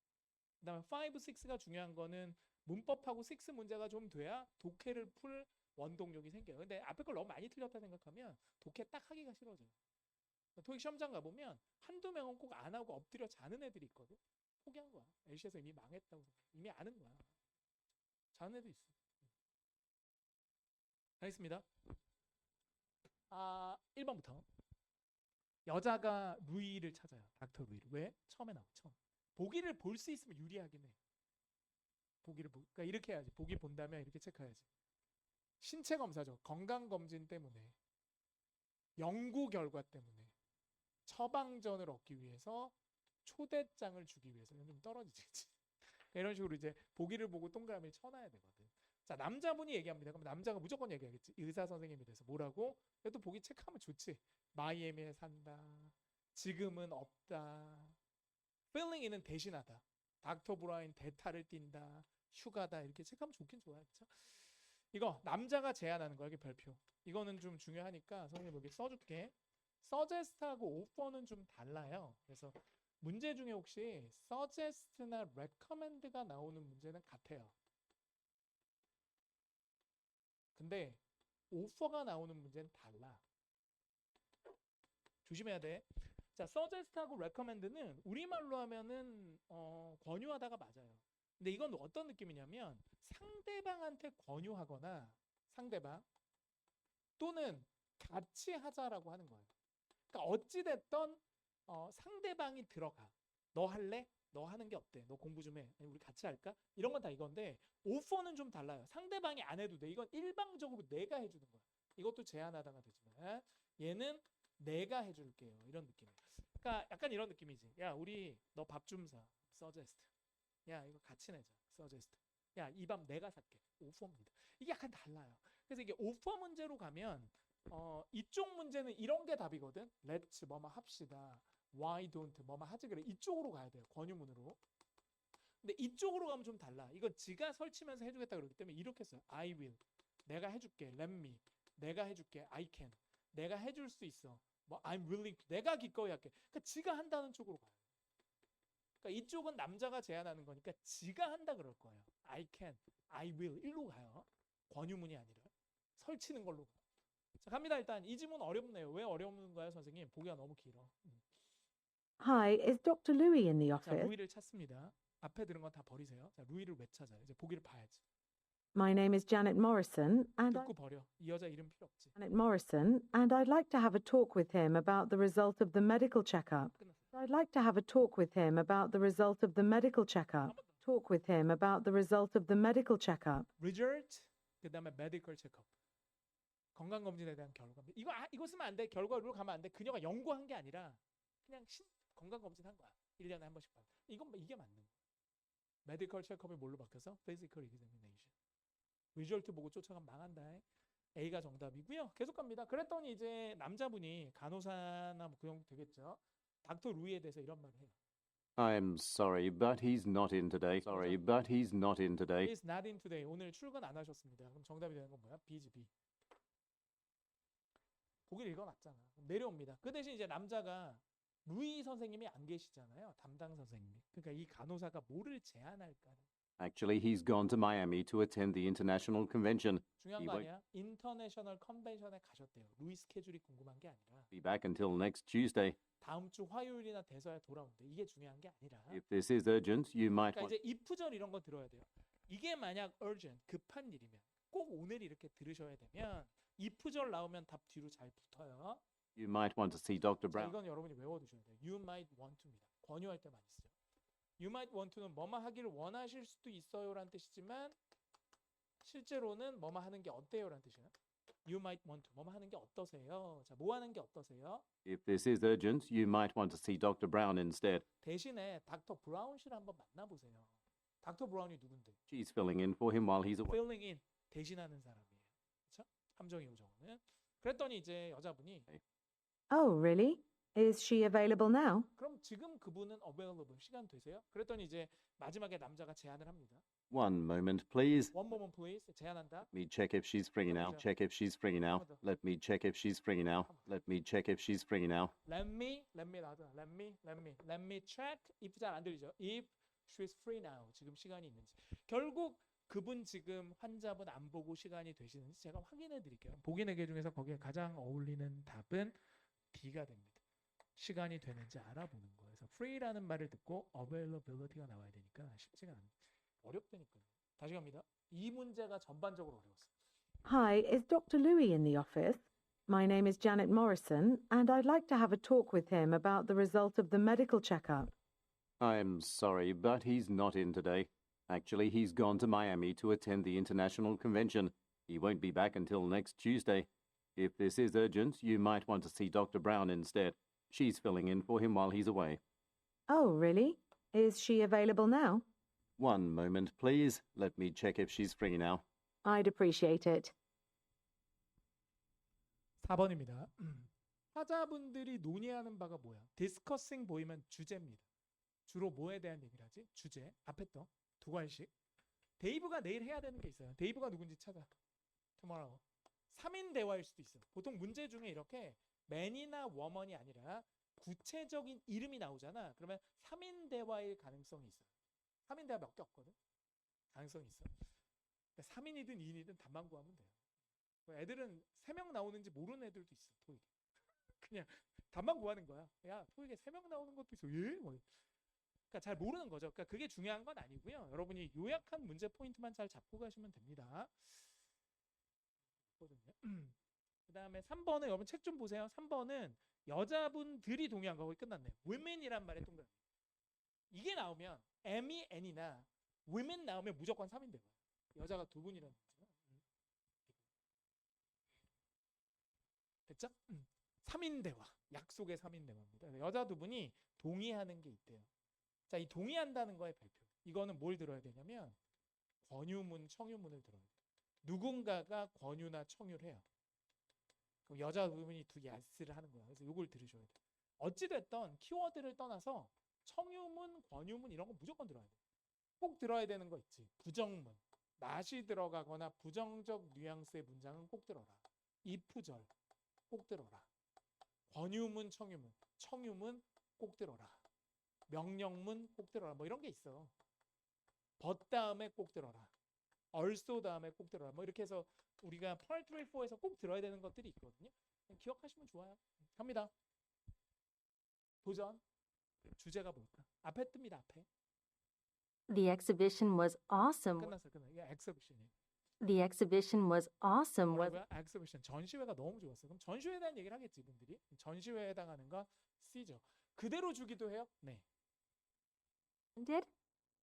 그 다음에 5, 6가 중요한 거는 문법하고 6 문제가 좀 돼야 독해를 풀 원동력이 생겨요. 근데 앞에 걸 너무 많이 틀렸다 생각하면 독해 딱 하기가 싫어져요. 토익 시험장 가보면 한두 명은 꼭 안 하고 엎드려 자는 애들이 있거든. 포기한 거야. LC에서 이미 망했다고 생각해. 이미 아는 거야. 자는 애도 있어. 알겠습니다. 1번부터 여자가 루이를 찾아요. 닥터 루이를. 왜? 처음에 나와. 처음. 보기를 볼 수 있으면 유리하긴 해. 그러니까 이렇게 해야지. 보기 본다면 이렇게 체크해야지. 신체 검사죠. 건강 검진 때문에, 연구 결과 때문에, 처방전을 얻기 위해서 초대장을 주기 위해서 좀 떨어지지. 이런 식으로 이제 보기를 보고 동그라미를 쳐놔야 되거든. 자, 남자분이 얘기합니다. 그럼 남자가 무조건 얘기하겠지. 의사 선생님에 대해서 뭐라고? 그래도 보기 체크하면 좋지. 마이애미에 산다. 지금은 없다. 필링이는 대신하다. 닥터 브라인 대타를 띈다. 휴가다. 이렇게 체크하면 좋긴 좋아요. 그렇죠? 이거 남자가 제안하는 거야. 이게 별표. 이거는 좀 중요하니까 선생님 여기 써줄게. suggest하고 offer는 좀 달라요. 그래서 문제 중에 혹시 suggest나 recommend가 나오는 문제는 같아요. 근데 offer가 나오는 문제는 달라. 조심해야 돼. 자, suggest하고 recommend는 우리말로 하면은 권유하다가 맞아요. 근데 이건 어떤 느낌이냐면 상대방한테 권유하거나 상대방 또는 같이 하자라고 하는 거예요. 그러니까 어찌됐던 상대방이 들어가. 너 할래? 너 하는 게 어때? 너 공부 좀 해. 아니, 우리 같이 할까? 이런 건 다 이건데 오퍼는 좀 달라요. 상대방이 안 해도 돼. 이건 일방적으로 내가 해주는 거야. 이것도 제한하다가 되지만 얘는 내가 해줄게요. 이런 느낌이에요. 그러니까 약간 이런 느낌이지. 야, 우리 너 밥 좀 사. 서제스트. 야, 이거 같이 내자. 서제스트. 야, 이 밥 내가 살게. 오퍼입니다. 이게 약간 달라요. 그래서 이게 오퍼 문제로 가면 이쪽 문제는 이런 게 답이거든. Let's 뭐뭐 합시다. Why don't 뭐뭐 하지 그래. 이쪽으로 가야 돼요. 권유문으로. 근데 이쪽으로 가면 좀 달라. 이건 지가 설치면서 해주겠다 그러기 때문에 이렇게 써요. I will. 내가 해줄게. Let me. 내가 해줄게. I can. 내가 해줄 수 있어. 뭐 I'm willing to. 내가 기꺼이 할게. 그러니까 지가 한다는 쪽으로 가요. 그러니까 이쪽은 남자가 제안하는 거니까 지가 한다 그럴 거예요. I can. I will. 일로 가요. 권유문이 아니라 설치는 걸로 가요. 자, 갑니다. 일단 이 지문 어렵네요. 왜 어려운가요, 선생님? 보기가 너무 길어. Hi, is Dr. Louis in the 자, office? 루이를 찾습니다. 앞에 들은 건 다 버리세요. 자, 루이를 왜 찾아요? 이제 보기를 봐야지. My name is Janet Morrison, and 듣고 버려. 이 여자 이름 필요 없지. Janet Morrison, and I'd like to have a talk with him about the result of the medical checkup. 끝났어요. I'd like to have a talk with him about the result of the medical checkup. Talk with him about the result of the medical checkup. Result. 그다음에 medical checkup. 건강검진에 대한 결과. 이거 쓰면 안 돼. 결과로 가면 안 돼. 그녀가 연구한 게 아니라 그냥 건강검진 한 거야. 1년에 한 번씩 받아. 이게 맞는 거야. 메디컬 체크업이 뭘로 바뀌어서? Physical examination. 리절트 보고 쫓아가면 망한다. A가 정답이고요. 계속 갑니다. 그랬더니 이제 남자분이 간호사나 뭐 그 정도 되겠죠. 닥터 루이에 대해서 이런 말을 해요. I'm sorry, but he's not in today. Sorry, but he's not in today. He's not in today. 오늘 출근 안 하셨습니다. 그럼 정답이 되는 건 뭐야? B지 B. 보기를 읽어놨잖아. 내려옵니다. 그 대신 이제 남자가 루이 선생님이 안 계시잖아요. 담당 선생님이. 그러니까 이 간호사가 뭐를 제안할까? Actually, he's gone to Miami to attend the international convention. 중요한 이 거 뭐- 아니야? 인터내셔널 컨벤션에 가셨대요. 루이 스케줄이 궁금한 게 아니라 Be back until next Tuesday. 다음 주 화요일이나 돼서야 돌아온대. 이게 중요한 게 아니라. If this is urgent, you might 그러니까 want. 이제 if절 이런 거 들어야 돼요. 이게 만약 urgent 급한 일이면 꼭 오늘 이렇게 들으셔야 되면 if절 나오면 답 뒤로 잘 붙어요. You might want to see Dr. 자, Brown. 이건 여러분이 외워두셔야 돼요. You might want to입니다. 권유할 때 많이 쓰죠. You might want to는 뭐뭐 하기를 원하실 수도 있어요라는 뜻이지만 실제로는 뭐뭐 하는 게 어때요라는 뜻이에요. You might want to 뭐뭐 하는 게 어떠세요? 자, 뭐 하는 게 어떠세요? If this is urgent, you might want to see Dr. Brown instead. 대신에 닥터 브라운 씨를 한번 만나보세요. 닥터 브라운이 누군데? She's filling in for him while he's away. filling in 대신하는 사람이에요. 그렇죠? 함정의 요정은. 그랬더니 이제 여자분이 Oh, really? Is she available now? 그럼 지금 그분은 available 시간 되세요? 그랬더니 이제 마지막에 남자가 제안을 합니다. One moment, please. One moment please. 제안한다. Let me check if she's free now. Check if she's free now. Let me check if she's free now. Let me check if she's free now. Let me 나도 let me check if 잘 안 들리죠? If she's free now. 지금 시간이 있는지. 결국 그분 지금 환자분 안 보고 시간이 되시는지 제가 확인해 드릴게요. 보기 4개 중에서 거기에 가장 어울리는 답은 D가 됩니다. 시간이 되는지 알아보는 거예요. 그래서 free라는 말을 듣고 availability가 나와야 되니까 쉽지가 않아요. 어렵다니까요. 다시 갑니다. 이 문제가 전반적으로 어려웠어요. Hi, is Dr. Louis in the office? My name is Janet Morrison, and I'd like to have a talk with him about the result of the medical checkup. I'm sorry, but he's not in today. Actually, he's gone to Miami to attend the international convention. He won't be back until next Tuesday. If this is urgent, you might want to see Dr. Brown instead. She's filling in for him while he's away. Oh, really? Is she available now? One moment, please. Let me check if she's free now. I'd appreciate it. 4번입니다. 화자분들이 논의하는 바가 뭐야? discussing 보이면 주제입니다. 주로 뭐에 대한 얘기를 하지? 주제. 앞에 또 두 관식. 데이브가 내일 해야 되는 게 있어요. 데이브가 누군지 찾아. tomorrow. 3인 대화일 수도 있어. 보통 문제 중에 이렇게 man이나 woman이 아니라 구체적인 이름이 나오잖아. 그러면 3인 대화일 가능성이 있어요. 3인 대화 몇 개 없거든. 가능성이 있어. 3인이든 2인이든 답만 구하면 돼요. 애들은 3명 나오는지 모르는 애들도 있어. 토익에. 그냥 답만 구하는 거야. 야, 토익에 3명 나오는 것도 있어. 예? 뭐. 그러니까 잘 모르는 거죠. 그러니까 그게 중요한 건 아니고요. 여러분이 요약한 문제 포인트만 잘 잡고 가시면 됩니다. 그 다음에 3번은 여러분 책 좀 보세요. 3번은 여자분들이 동의한 거고 끝났네요. women이란 말에 동그라미. 이게 나오면 M이 N이나 women 나오면 무조건 3인대화. 여자가 두 분이라는 거죠. 됐죠? 3인대화. 약속의 3인대화입니다. 여자 두 분이 동의하는 게 있대요. 자, 이 동의한다는 거의 발표. 이거는 뭘 들어야 되냐면 권유문, 청유문을 들어야 돼요. 누군가가 권유나 청유를 해요. 그럼 여자 두 분이 두 예스를 하는 거야. 그래서 이걸 들으셔야 돼요. 어찌됐든 키워드를 떠나서 청유문, 권유문 이런 거 무조건 들어야 돼요. 꼭 들어야 되는 거 있지. 부정문. not이 들어가거나 부정적 뉘앙스의 문장은 꼭 들어라. if절 꼭 들어라. 권유문, 청유문. 청유문 꼭 들어라. 명령문 꼭 들어라. 뭐 이런 게 있어. but 다음에 꼭 들어라. also 다음에 꼭 들어라. 뭐 이렇게 해서 우리가 part 3, 4에서 꼭 들어야 되는 것들이 있거든요. 기억하시면 좋아요. 갑니다. 도전. 주제가 뭘까? 앞에 뜹니다. 앞에. The exhibition was awesome. 끝났어요. 이게 exhibition이에요. The exhibition was awesome. Was 뭐라고요? exhibition. 전시회가 너무 좋았어요. 그럼 전시회에 대한 얘기를 하겠지, 이분들이. 전시회에 해당하는 건 C죠. 그대로 주기도 해요? 네. did?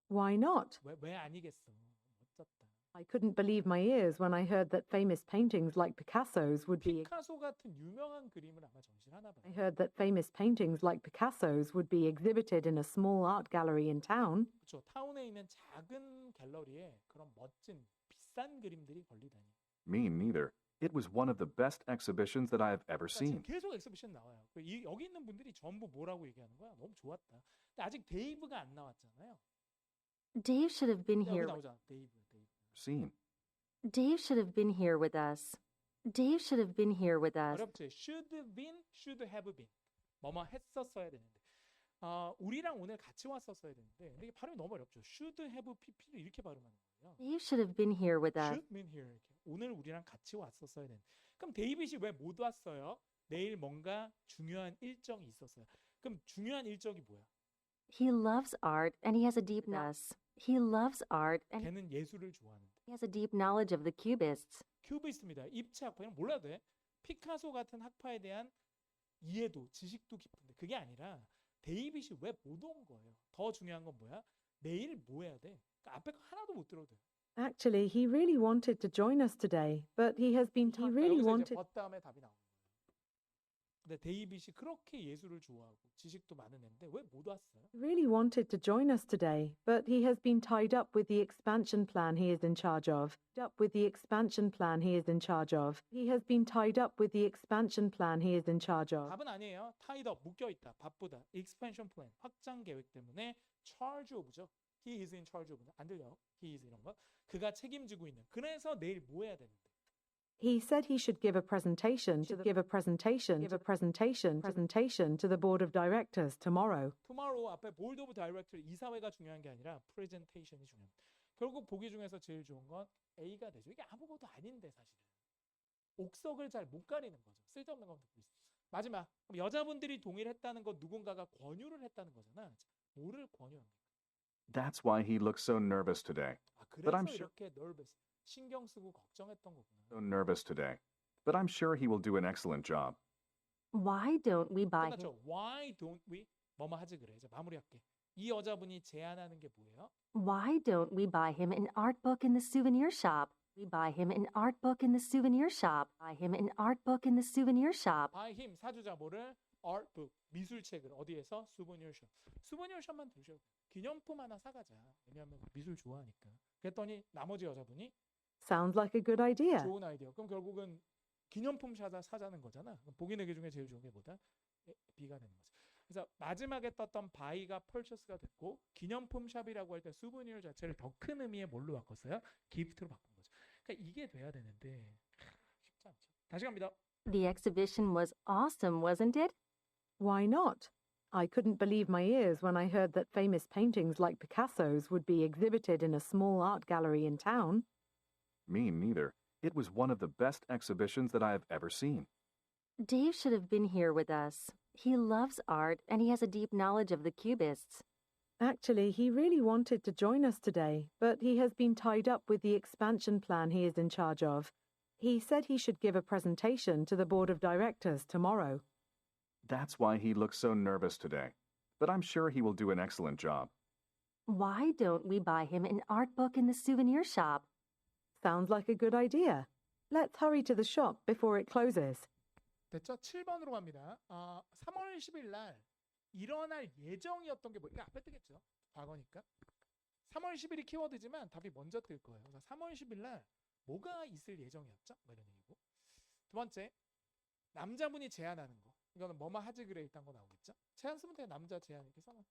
Why not? 왜 아니겠어. 멋졌다. I couldn't believe my ears when I heard that famous paintings like Picasso's would be 피카소 같은 유명한 그림을 아마 전시하나 봐요. I heard that famous paintings like Picasso's would be exhibited in a small art gallery in town. 그렇죠. 타운에 있는 작은 갤러리에 그런 멋진 비싼 그림들이 걸리다니. Me neither. It was one of the best exhibitions that I have ever 그러니까 지금 seen. 계속 엑스비션 나와요. 여기 있는 분들이 전부 뭐라고 얘기하는 거야? 너무 좋았다. 근데 아직 데이브가 안 나왔잖아요. Dave should have been 여기 here. 나오잖아. 데이브. Seen. Dave should have been here with us. Dave should have been here with us. 어렵지. should been, should have been. 뭐뭐 했었어야 되는데. 우리랑 오늘 같이 왔었어야 되는데. 근데 이게 발음이 너무 어렵죠. should have pp를 이렇게 발음하는 거예요. Dave should have been here with us. should been here. 이렇게. 오늘 우리랑 같이 왔었어야 되는데. 그럼 데이빗이 왜 못 왔어요? 내일 뭔가 중요한 일정이 있었어요. 그럼 중요한 일정이 뭐야? He loves art and he has a deep us. He loves art and 걔는 예술을 좋아하는데. he has a deep knowledge of the Cubists. 큐비스트입니다. 입체 학파 이런 거 몰라도 돼. 피카소 같은 학파에 대한 이해도, 지식도 깊은데 그게 아니라 데이빗이 왜 못 온 거예요. 더 중요한 건 뭐야? 내일 뭐 해야 돼? 그러니까 앞에 거 하나도 못 들어도 돼. Actually, he really wanted to join us today, but he really 여기서 wanted 이제 벗 다음에 답이 나오는 거예요. 근데 데이빗이 그렇게 예술을 좋아하고 지식도 많은 애인데 왜 못 왔어요? really wanted to join us today, but he has been tied up with the expansion plan he is in charge of. Up with the expansion plan he is in charge of. He has been tied up with the expansion plan he is in charge of. 답은 아니에요. tied up, 묶여있다, 바쁘다. expansion plan, 확장 계획 때문에 charge of죠. he is in charge of. 안 들려? he is 이런 거. 그가 책임지고 있는. 그래서 내일 뭐 해야 되는데? He said he should give a presentation to the board of directors tomorrow. tomorrow 앞에 board of director 이사회가 중요한 게 아니라 presentation이 중요합니다. 결국 보기 중에서 제일 좋은 건 A가 되죠. 이게 아무것도 아닌데 사실은. 옥석을 잘 못 가리는 거죠. 쓸데없는 건 듣고 있어. 마지막. 그럼 여자분들이 동의를 했다는 건 누군가가 권유를 했다는 거잖아. 뭐를 권유합니까? That's why he looks so nervous today. 그래서 I'm sure- 이렇게 nervous, 신경 쓰고 걱정했던 거구나. So nervous today. But I'm sure he will do an excellent job. Why don't we buy him? 끝났죠? Why don't we? 뭐뭐 하지 그래. 이제 마무리할게. 이 여자분이 제안하는 게 뭐예요? Why don't we buy him an art book in the souvenir shop? We buy him an art book in the souvenir shop. Buy him an art book in the souvenir shop. Buy him 사주자 뭐를? art book 미술책을 어디에서? souvenir shop. souvenir shop만 두셔. 기념품 하나 사가자. 왜냐하면 미술 좋아하니까. 그랬더니 나머지 여자분이 Sounds like a good idea. 좋은 아이디어. 그럼 결국은 기념품 사자는 거잖아. 그럼 보기 내기 중에 제일 좋은 게 뭐다? B가 되는 거죠. 그래서 마지막에 떴던 buy가 purchase가 됐고 기념품 샵이라고 할 때 souvenir 자체를 더 큰 의미의 뭘로 바꿨어요? gift로 바꾼 거죠. 그러니까 이게 돼야 되는데 쉽지 않죠. 다시 갑니다. The exhibition was awesome, wasn't it? Why not? I couldn't believe my ears when I heard that famous paintings like Picasso's would be exhibited in a small art gallery in town. Me neither. It was one of the best exhibitions that I have ever seen. Dave should have been here with us. He loves art and he has a deep knowledge of the Cubists. Actually, he really wanted to join us today, but he has been tied up with the expansion plan he is in charge of. He said he should give a presentation to the board of directors tomorrow. That's why he looks so nervous today. But I'm sure he will do an excellent job. Why don't we buy him an art book in the souvenir shop? Sounds like a good idea. Let's hurry to the shop before it closes. 됐죠? 7번으로 갑니다. 3월 10일 날 일어날 예정이었던 게 그러니까 앞에 뜨겠죠. 과거니까. 3월 10일이 키워드지만 답이 먼저 뜰 거예요. 그래서 3월 10일 날 뭐가 있을 예정이었죠? 뭐 이런 얘기고. 두 번째, 남자분이 제안하는 거. 이거는 뭐뭐 하지 그래 있던 거 나오겠죠? 제안 쓰면 돼요. 남자 제안 이렇게 써놔.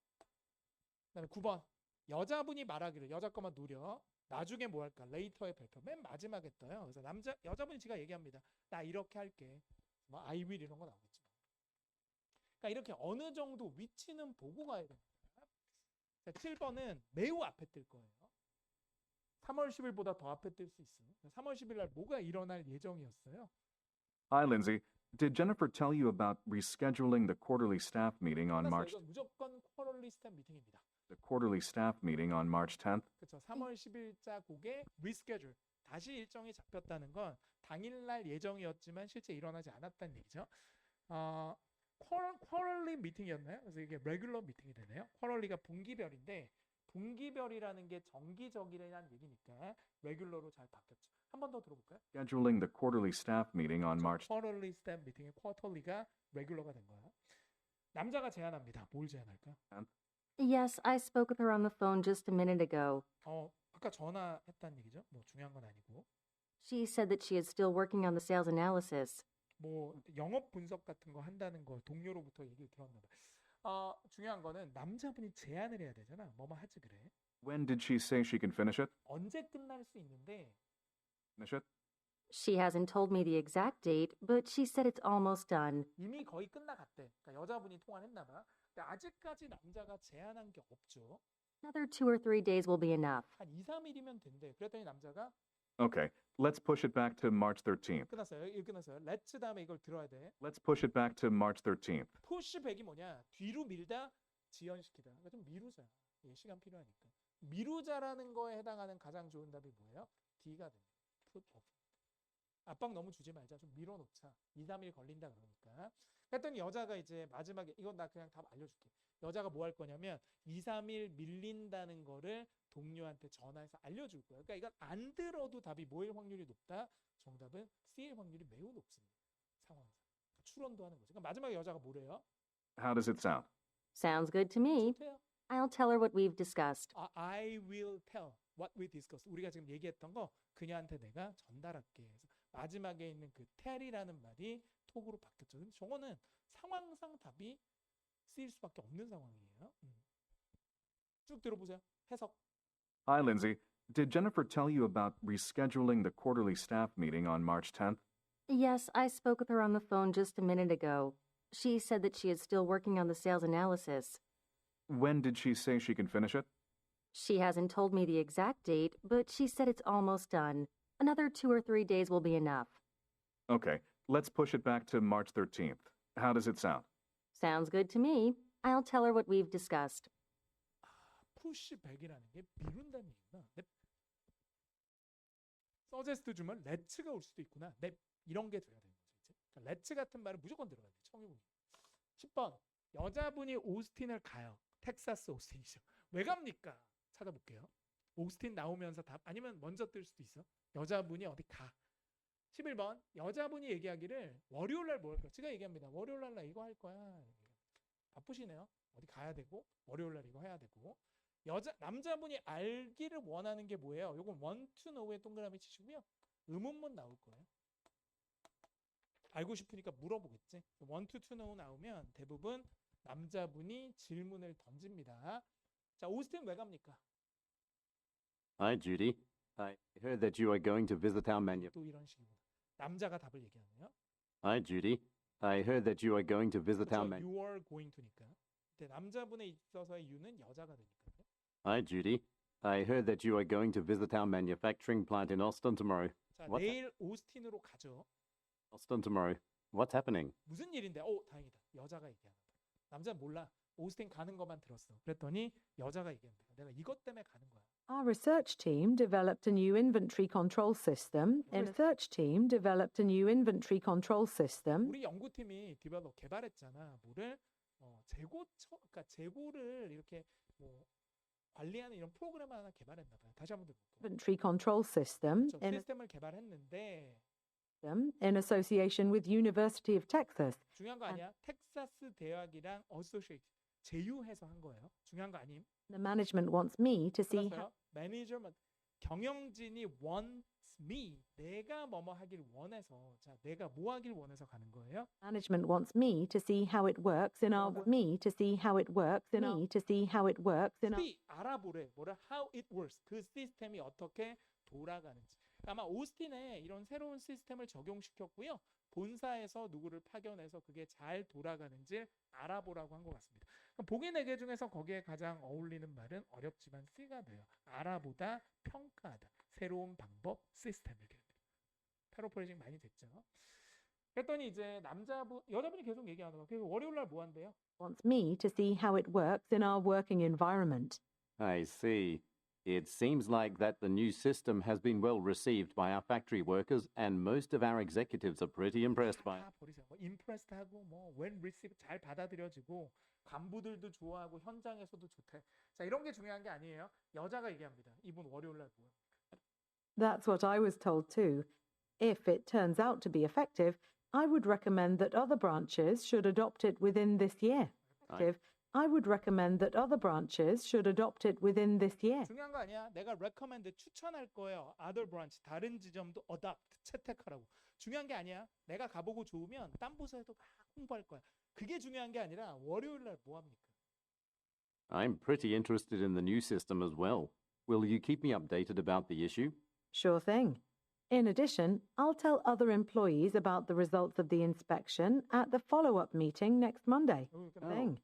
그다음에 9번, 여자분이 말하기를 여자 것만 노려. 나중에 뭐 할까? 레이터의 발표. 맨 마지막에 떠요. 그래서 여자분이 지가 얘기합니다. 나 이렇게 할게. 뭐 I will 이런 거 나오겠죠. 그러니까 이렇게 어느 정도 위치는 보고 가야 됩니다. 자, 7번은 매우 앞에 뜰 거예요. 3월 10일보다 더 앞에 뜰 수 있어요. 3월 10일 날 뭐가 일어날 예정이었어요? Hi, Lindsay. Did Jennifer tell you about rescheduling the quarterly staff meeting on 끝났어요. March 이건 무조건 쿼럴리 스텝 미팅입니다. the quarterly staff meeting on March 10th? 그렇죠. 3월 10일자 곡의 리스케줄. 다시 일정이 잡혔다는 건 당일날 예정이었지만 실제 일어나지 않았다는 얘기죠. 쿼럴리 미팅이었나요? 그래서 이게 레귤러 미팅이 되네요. 쿼럴리가 분기별인데 분기별이라는 게 정기적이라는 얘기니까 레귤러로 잘 바뀌었죠. 한 번 더 들어볼까요? Scheduling the quarterly staff meeting on March. 쿼럴리 스텝 미팅의 쿼터리가 레귤러가 된 거야. 남자가 제안합니다. 뭘 제안할까? Yes, I spoke with her on the phone just a minute ago. 아까 전화했다는 얘기죠. 뭐 중요한 건 아니고. She said that she is still working on the sales analysis. 뭐 영업 분석 같은 거 한다는 거 동료로부터 얘기를 들었나 봐. 중요한 거는 남자분이 제안을 해야 되잖아. 뭐뭐 하지 그래. When did she say she can finish it? 언제 끝날 수 있는데 Finish it? She hasn't told me the exact date, but she said it's almost done. 이미 거의 끝나갔대. 그러니까 여자분이 통화를 했나 봐. 근데 아직까지 남자가 제안한 게 없죠. Another 2 or 3 days will be enough. 한 2, 3일이면 된대. 그랬더니 남자가 Okay, let's push it back to March 13th. 끝났어요. 이거 끝났어요. 렛츠 다음에 이걸 들어야 돼. Let's push it back to March 13th. 푸시백이 뭐냐? 뒤로 밀다, 지연시키다. 그러니까 좀 미루자. 예, 시간 필요하니까. 미루자라는 거에 해당하는 가장 좋은 답이 뭐예요? D가 됩니다. put off. 압박 너무 주지 말자. 좀 밀어놓자. 2, 3일 걸린다 그러니까. 그랬더니 여자가 이제 마지막에 이건 나 그냥 답 알려줄게. 여자가 뭐 할 거냐면 2, 3일 밀린다는 거를 동료한테 전화해서 알려줄 거예요. 그러니까 이건 안 들어도 답이 뭐일 확률이 높다? 정답은 C일 확률이 매우 높습니다. 상황상. 추론도 하는 거죠. 그러니까 마지막에 여자가 뭐래요? How does it sound? Sounds good to me. 좋대요. I'll tell her what we've discussed. I will tell what we discussed. 우리가 지금 얘기했던 거 그녀한테 내가 전달할게. 그래서 마지막에 있는 그 tell이라는 말이 톡으로 바뀌었죠. 근데 저거는 상황상 답이 쓰일 수밖에 없는 상황이에요. 쭉 들어보세요. 해석. Hi, Lindsay. Did Jennifer tell you about rescheduling the quarterly staff meeting on March 10th? Yes, I spoke with her on the phone just a minute ago. She said that she is still working on the sales analysis. When did she say she can finish it? She hasn't told me the exact date, but she said it's almost done. Another 2 or 3 days will be enough. Okay, let's push it back to March 13th. How does it sound? Sounds good to me. I'll tell her what we've discussed. 푸시백이라는 게 미룬다는 얘기구나. 넵. 서제스트 주면 렛츠가 올 수도 있구나. 넵. 이런 게 돼야 되는 거죠. 이제. 그러니까 렛츠 같은 말은 무조건 들어가야 돼. 청유분이. 10번. 여자분이 오스틴을 가요. 텍사스 오스틴이죠. 왜 갑니까? 찾아볼게요. 오스틴 나오면서 답 아니면 먼저 뜰 수도 있어. 여자분이 어디 가. 11번. 여자분이 얘기하기를 월요일 날 뭐 할 거야? 제가 얘기합니다. 월요일 날 나 이거 할 거야. 바쁘시네요. 어디 가야 되고 월요일 날 이거 해야 되고. 남자분이 알기를 원하는 게 뭐예요? 요건 want to know에 동그라미 치시고요. 의문문 나올 거예요. 알고 싶으니까 물어보겠지. want to know 나오면 대부분 남자분이 질문을 던집니다. 자, 오스틴 왜 갑니까? Hi, Judy. I heard that you are going to visit our 또 이런 식입니다. 남자가 답을 얘기하네요. Hi, Judy. I heard that you are going to visit our 그렇죠? You are going to니까. 근데 남자분에 있어서의 you는 여자가 되니까요. Hi, Judy. I heard that you are going to visit our manufacturing plant in Austin tomorrow. 자, What? 내일 오스틴으로 가죠. Austin tomorrow. What's happening? 무슨 일인데? 다행이다. 여자가 얘기하는 거야. 남자는 몰라. 오스틴 가는 것만 들었어. 그랬더니 여자가 얘기한다. 내가 이것 때문에 가는 거야. Our research team developed a new inventory control system. 우리 연구팀이 개발했잖아. 뭐를 그러니까 재고를 이렇게 뭐 관리하는 이런 프로그램 하나 개발했나 봐요. 다시 한번 들어볼게요. inventory control system 그렇죠. 시스템을 개발했는데 in association with University of Texas. 중요한 거 아니야? 텍사스 대학이랑 어소시에이트 제휴해서 한 거예요. 중요한 거 아님? The management wants me to see how 알았어요? 매니저먼 경영진이 wants me 내가 뭐뭐 하길 원해서 자 내가 뭐 하길 원해서 가는 거예요. management wants me to see how it works in our 뭐가? me to see how it works in me to see how it works in our see 알아보래. 뭐라 how it works 그 시스템이 어떻게 돌아가는지. 아마 오스틴에 이런 새로운 시스템을 적용시켰고요. 본사에서 누구를 파견해서 그게 잘 돌아가는지 알아보라고 한 것 같습니다. 그럼 보기 4개 중에서 거기에 가장 어울리는 말은 어렵지만 C가 돼요. 알아보다, 평가하다. 새로운 방법, 시스템을 얘기합니다. 패러프레이징 많이 됐죠. 그랬더니 이제 여자분이 계속 얘기하는 거예요. 그래서 월요일 날 뭐 한대요? wants me to see how it works in our working environment. I see. It seems like that the new system has been well received by our factory workers, and most of our executives are pretty impressed by it. 다 버리세요. 뭐 impressed하고 뭐 when received 잘 받아들여지고 간부들도 좋아하고 현장에서도 좋대. 자 이런 게 중요한 게 아니에요. 여자가 얘기합니다. 이분 월요일 날 뭐야? That's what I was told too. If it turns out to be effective, I would recommend that other branches should adopt it within this year. I would recommend that other branches should adopt it within this year. 중요한 거 아니야. 내가 recommend 추천할 거예요. Other branch 다른 지점도 adopt 채택하라고. 중요한 게 아니야. 내가 가보고 좋으면 딴 부서에도 막 홍보할 거야. 그게 중요한 게 아니라 월요일 날 뭐 합니까? I'm pretty interested in the new system as well. Will you keep me updated about the issue? Sure thing. In addition, I'll tell other employees about the results of the inspection at the follow-up meeting next Monday. Thing.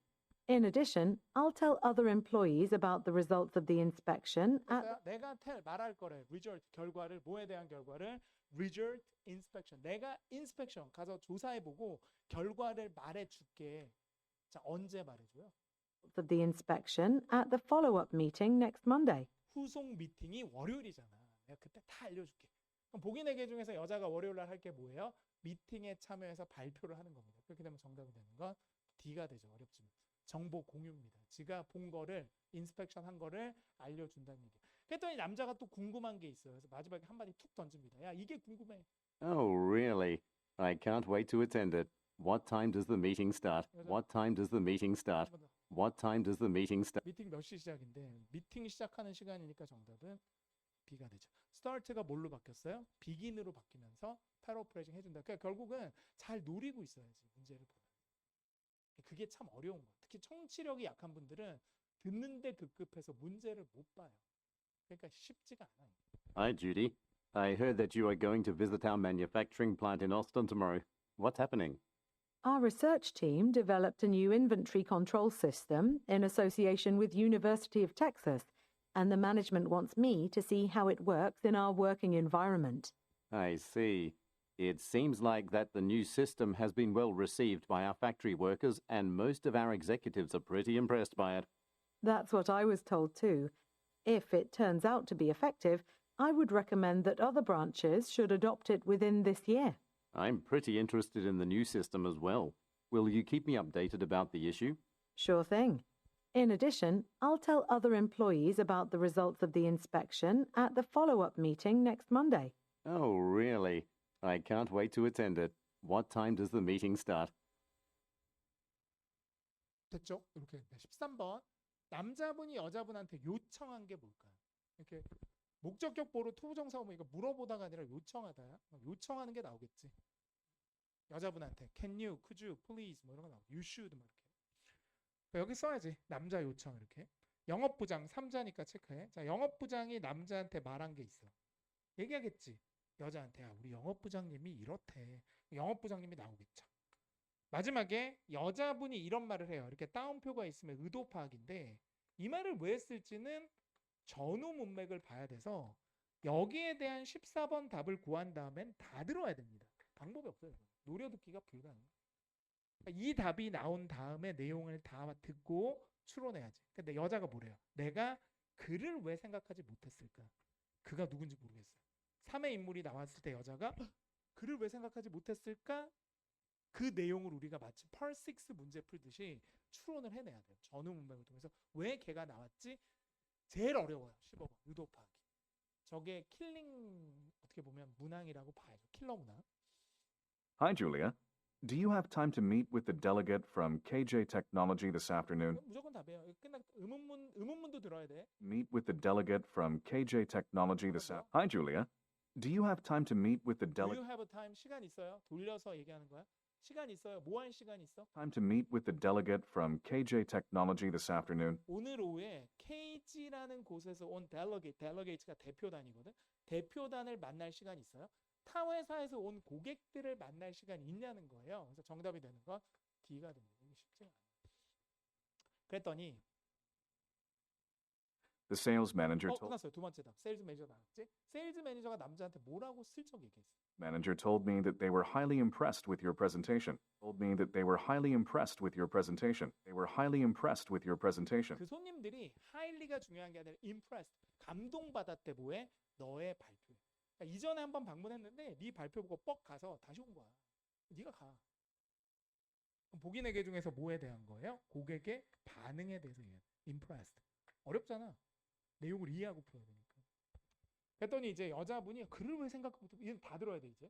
In addition, I'll tell other employees about the results of the inspection at 그래서 내가 말할 거래. result 결과를 뭐에 대한 결과를 result inspection. 내가 inspection 가서 조사해보고 결과를 말해줄게. 자 언제 말해줘요? of the inspection at the follow-up meeting next Monday. 후속 미팅이 월요일이잖아. 내가 그때 다 알려줄게. 그럼 보기 4개 중에서 여자가 월요일 날 할 게 뭐예요? 미팅에 참여해서 발표를 하는 겁니다. 그렇게 되면 정답이 되는 건 D가 되죠. 어렵지만. 정보 공유입니다. 지가 본 거를 인스펙션 한 거를 알려준다는 얘기. 그랬더니 남자가 또 궁금한 게 있어요. 그래서 마지막에 한마디 툭 던집니다. 야 이게 궁금해. Oh, really? I can't wait to attend it. What time does the meeting start? What time does the meeting start? 한번 더. What time does the meeting start? 미팅 몇 시 시작인데 미팅 시작하는 시간이니까 정답은 B가 되죠. start가 뭘로 바뀌었어요? begin으로 바뀌면서 패러프레이징 해준다. 그러니까 결국은 잘 노리고 있어야지 문제를 보면. 그게 참 어려운 거예요. 특히 청취력이 약한 분들은 듣는데 급급해서 문제를 못 봐요. 그러니까 쉽지가 않아요. Hi, Judy. I heard that you are going to visit our manufacturing plant in Austin tomorrow. What's happening? Our research team developed a new inventory control system in association with University of Texas, and the management wants me to see how it works in our working environment. I see. It seems like that the new system has been well received by our factory workers, and most of our executives are pretty impressed by it. That's what I was told too. If it turns out to be effective, I would recommend that other branches should adopt it within this year. I'm pretty interested in the new system as well. Will you keep me updated about the issue? Sure thing. In addition, I'll tell other employees about the results of the inspection at the follow-up meeting next Monday. Oh, really? I can't wait to attend it. What time does the meeting start? 됐죠? 이렇게 13번 남자분이 여자분한테 요청한 게 뭘까요? 이렇게 목적격 보로 투부정사 오면 이거 물어보다가 아니라 요청하다야. 요청하는 게 나오겠지. 여자분한테 can you, could you, please 뭐 이런 거 나오고 you should 뭐 이렇게. 여기 써야지. 남자 요청 이렇게. 영업부장 3자니까 체크해. 자, 영업부장이 남자한테 말한 게 있어. 얘기하겠지. 여자한테 우리 영업부장님이 이렇대. 영업부장님이 나오겠죠. 마지막에 여자분이 이런 말을 해요. 이렇게 따옴표가 있으면 의도 파악인데 이 말을 왜 쓸지는 전후 문맥을 봐야 돼서 여기에 대한 14번 답을 구한 다음엔 다 들어야 됩니다. 방법이 없어요. 노려듣기가 불가능해요. 이 답이 나온 다음에 내용을 다 듣고 추론해야지. 근데 여자가 뭐래요? 내가 그를 왜 생각하지 못했을까? 그가 누군지 모르겠어요. 3의 인물이 나왔을 때 여자가 그를 왜 생각하지 못했을까? 그 내용을 우리가 마치 펄6 문제 풀듯이 추론을 해내야 돼요. 전후 문맥을 통해서 왜 걔가 나왔지? 제일 어려워요. 15번 의도 파악이. 저게 킬링 어떻게 보면 문항이라고 봐야죠. 킬러 문항. Hi, Julia. Do you have time to meet with the delegate from KJ Technology this afternoon? 이건 무조건 답이에요. 이거 끝나 의문문도 들어야 돼. Meet with the delegate from KJ Technology this 뭐라고요? Hi, Julia. Do you have time to meet with the Do you delegate? have time? 시간 있어요? 돌려서 얘기하는 거야. 시간 있어요? 뭐 할 시간 있어? Time to meet with the delegate from KJ Technology this afternoon. 오늘 오후에 KG라는 곳에서 온 delegate가 대표단이거든. 대표단을 만날 시간 있어요? 타 회사에서 온 고객들을 만날 시간이 있냐는 거예요. 그래서 정답이 되는 건 D가 됩니다. 이게 쉽지가 않아요. 그랬더니 The sales manager told 끝났어요. 두 번째 답. 세일즈 매니저 나왔지? 세일즈 매니저가 남자한테 뭐라고 슬쩍 얘기했어? manager told me that they were highly impressed with your presentation. Told me that they were highly impressed with your presentation. They were highly impressed with your presentation. 그 손님들이 highly가 중요한 게 아니라 impressed, 감동받았대 뭐에? 너의 발표에. 그러니까 이전에 한번 방문했는데 네 발표 보고 뻑 가서 다시 온 거야. 네가 가. 그럼 복인회계 중에서 뭐에 대한 거예요? 고객의 반응에 대해서 얘기해. impressed. 어렵잖아. 내용을 이해하고 풀어야 되니까. 그랬더니 이제 여자분이 글을 왜 생각하고 이건 다 들어야 돼 이제.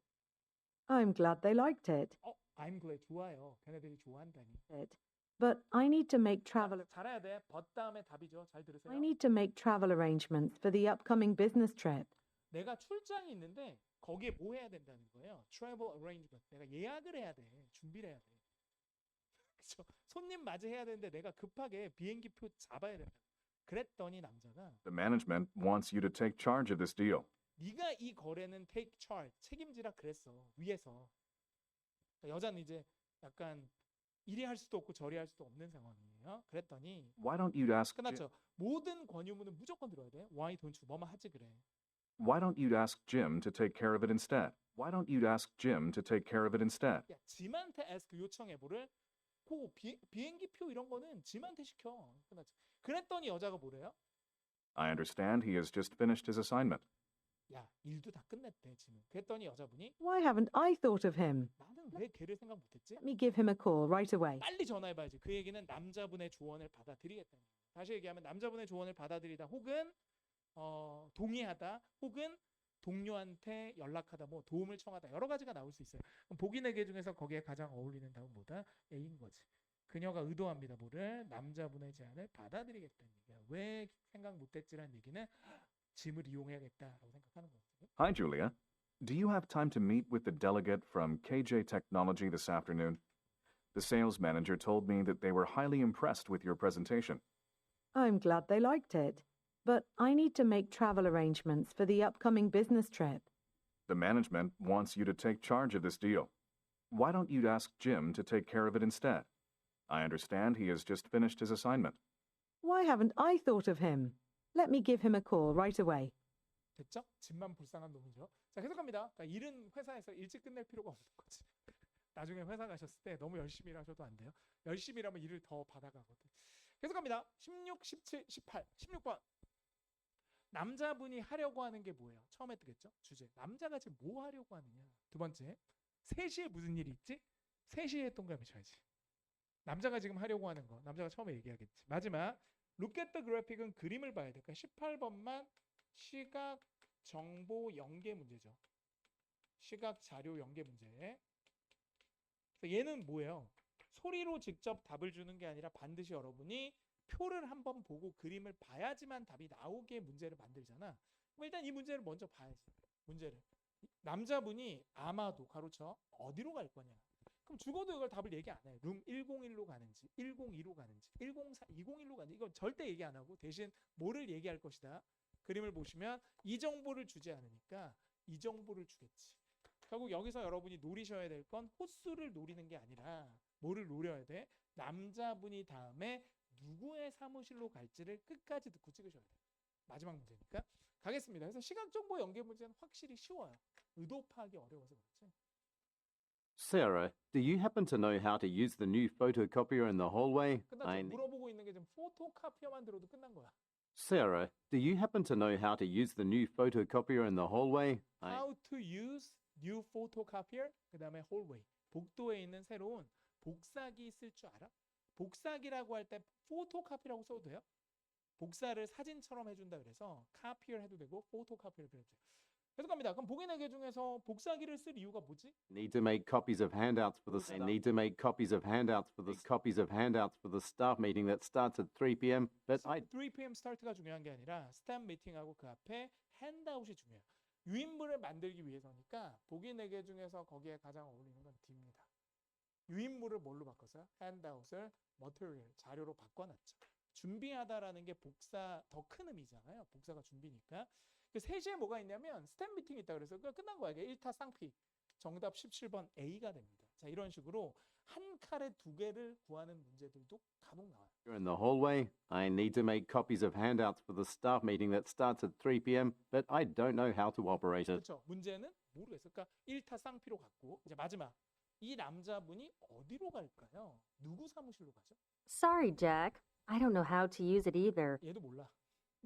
I'm glad they liked it. I'm glad 좋아요. 걔네들이 좋아한다니. But I need to make travel 잘해야 돼. but 다음에 답이죠. 잘 들으세요. I need to make travel arrangements for the upcoming business trip. 내가 출장이 있는데 거기에 뭐 해야 된다는 거예요. travel arrangement. 내가 예약을 해야 돼. 준비를 해야 돼. 그렇죠. 손님 맞이해야 되는데 내가 급하게 비행기표 잡아야 된다. 그랬더니 남자가 The management wants you to take charge of this deal. 네가 이 거래는 take charge, 책임지라 그랬어. 위에서. 그러니까 여자는 이제 약간 이리 할 수도 없고 저리 할 수도 없는 상황이에요. 그랬더니 Why don't you ask 끝났죠. 모든 권유문은 무조건 들어야 돼. Why don't you 뭐만 하지 그래. Why don't you ask Jim to take care of it instead? Why don't you ask Jim to take care of it instead? 야, 짐한테 ask 요청해 보를. 그 비행기표 이런 거는 짐한테 시켜. 끝났죠. 그랬더니 여자가 뭐래요? I understand he has just finished his assignment. 야, 일도 다 끝냈대 짐은. 그랬더니 여자분이 Why haven't I thought of him? 나는 왜 걔를 생각 못했지? Let me give him a call right away. 빨리 전화해봐야지. 그 얘기는 남자분의 조언을 받아들이겠다는 거예요. 다시 얘기하면 남자분의 조언을 받아들이다 혹은 동의하다 혹은 동료한테 연락하다 뭐 도움을 청하다 여러 가지가 나올 수 있어요. 그럼 복인회계 중에서 거기에 가장 어울리는 답은 뭐다? A인 거지. 그녀가 의도합니다. 뭐를? 남자분의 제안을 받아들이겠다는 얘기야. 왜 생각 못했지라는 얘기는 짐을 이용해야겠다라고 생각하는 거거든요. Hi, Julia. Do you have time to meet with the delegate from KJ Technology this afternoon? The sales manager told me that they were highly impressed with your presentation. I'm glad they liked it. But I need to make travel arrangements for the upcoming business trip. The management wants you to take charge of this deal. Why don't you ask Jim to take care of it instead? I understand he has just finished his assignment. Why haven't I thought of him? Let me give him a call right away. 됐죠? 집만 불쌍한 놈이죠. 자, 계속합니다. 그러니까 일은 회사에서 일찍 끝낼 필요가 없는 거지. 나중에 회사 가셨을 때 너무 열심히 일하셔도 안 돼요. 열심히 일하면 일을 더 받아가거든. 계속합니다. 16, 17, 18, 16번. 남자분이 하려고 하는 게 뭐예요? 처음에 뜨겠죠? 주제. 남자가 지금 뭐 하려고 하느냐? 두 번째. 3시에 무슨 일이 있지? 3시에 동그라미 쳐야지. 남자가 지금 하려고 하는 거. 남자가 처음에 얘기하겠지. 마지막. Look at the graphic은 그림을 봐야 돼. 그러니까 18번만 시각 정보 연계 문제죠. 시각 자료 연계 문제. 그래서 얘는 뭐예요? 소리로 직접 답을 주는 게 아니라 반드시 여러분이 표를 한번 보고 그림을 봐야지만 답이 나오게 문제를 만들잖아. 그럼 일단 이 문제를 먼저 봐야지. 문제를. 남자분이 아마도 가로쳐 어디로 갈 거냐. 그럼 죽어도 이걸 답을 얘기 안 해요. 룸 101로 가는지 102로 가는지 104, 201로 가는지 이건 절대 얘기 안 하고 대신 뭐를 얘기할 것이다. 그림을 보시면 이 정보를 주지 않으니까 이 정보를 주겠지. 결국 여기서 여러분이 노리셔야 될 건 호수를 노리는 게 아니라 뭐를 노려야 돼? 남자분이 다음에 누구의 사무실로 갈지를 끝까지 듣고 찍으셔야 돼요. 마지막 문제니까. 가겠습니다. 그래서 시각정보 연계 문제는 확실히 쉬워요. 의도 파악이 어려워서 그렇지. Sarah, do you happen to know how to use the new photocopier in the hallway? 끝났죠. 물어보고 있는 게 지금 포토카피어만 들어도 끝난 거야. Sarah, do you happen to know how to use the new photocopier in the hallway? How to use new photocopier? 그 다음에 hallway. 복도에 있는 새로운 복사기 쓸 줄 알아? 복사기라고 할 때 포토카피라고 써도 돼요? 복사를 사진처럼 해준다 그래서 카피를 해도 되고 포토카피를 해도 돼요. 계속 갑니다. 그럼 보기 4개 중에서 복사기를 쓸 이유가 뭐지? Need to make copies of handouts for the Staff. I need to make copies of handouts for the staff meeting that starts at 3 p.m. But I 3 p.m. 스타트가 중요한 게 아니라 스탬 미팅하고 그 앞에 핸드아웃이 중요해요. 유인물을 만들기 위해서니까 보기 4개 중에서 거기에 가장 어울리는 건 D입니다. 유인물을 뭘로 바꿨어요? 핸드아웃을 머티리얼, 자료로 바꿔놨죠. 준비하다라는 게 복사 더 큰 의미잖아요. 복사가 준비니까. 그 3시에 뭐가 있냐면 스탬 미팅이 있다 그래서 그냥 끝난 거야. 이게 1타 쌍피. 정답 17번 A가 됩니다. 자, 이런 식으로 한 칼에 2개를 구하는 문제들도 간혹 나와요. you're in the hallway. I need to make copies of handouts for the staff meeting that starts at 3 p.m. But I don't know how to operate it. 그렇죠. 문제는 모르겠어요. 그러니까 1타 쌍피로 갔고 이제 마지막. 이 남자분이 어디로 갈까요? 누구 사무실로 가죠? Sorry, Jack. I don't know how to use it either. 얘도 몰라.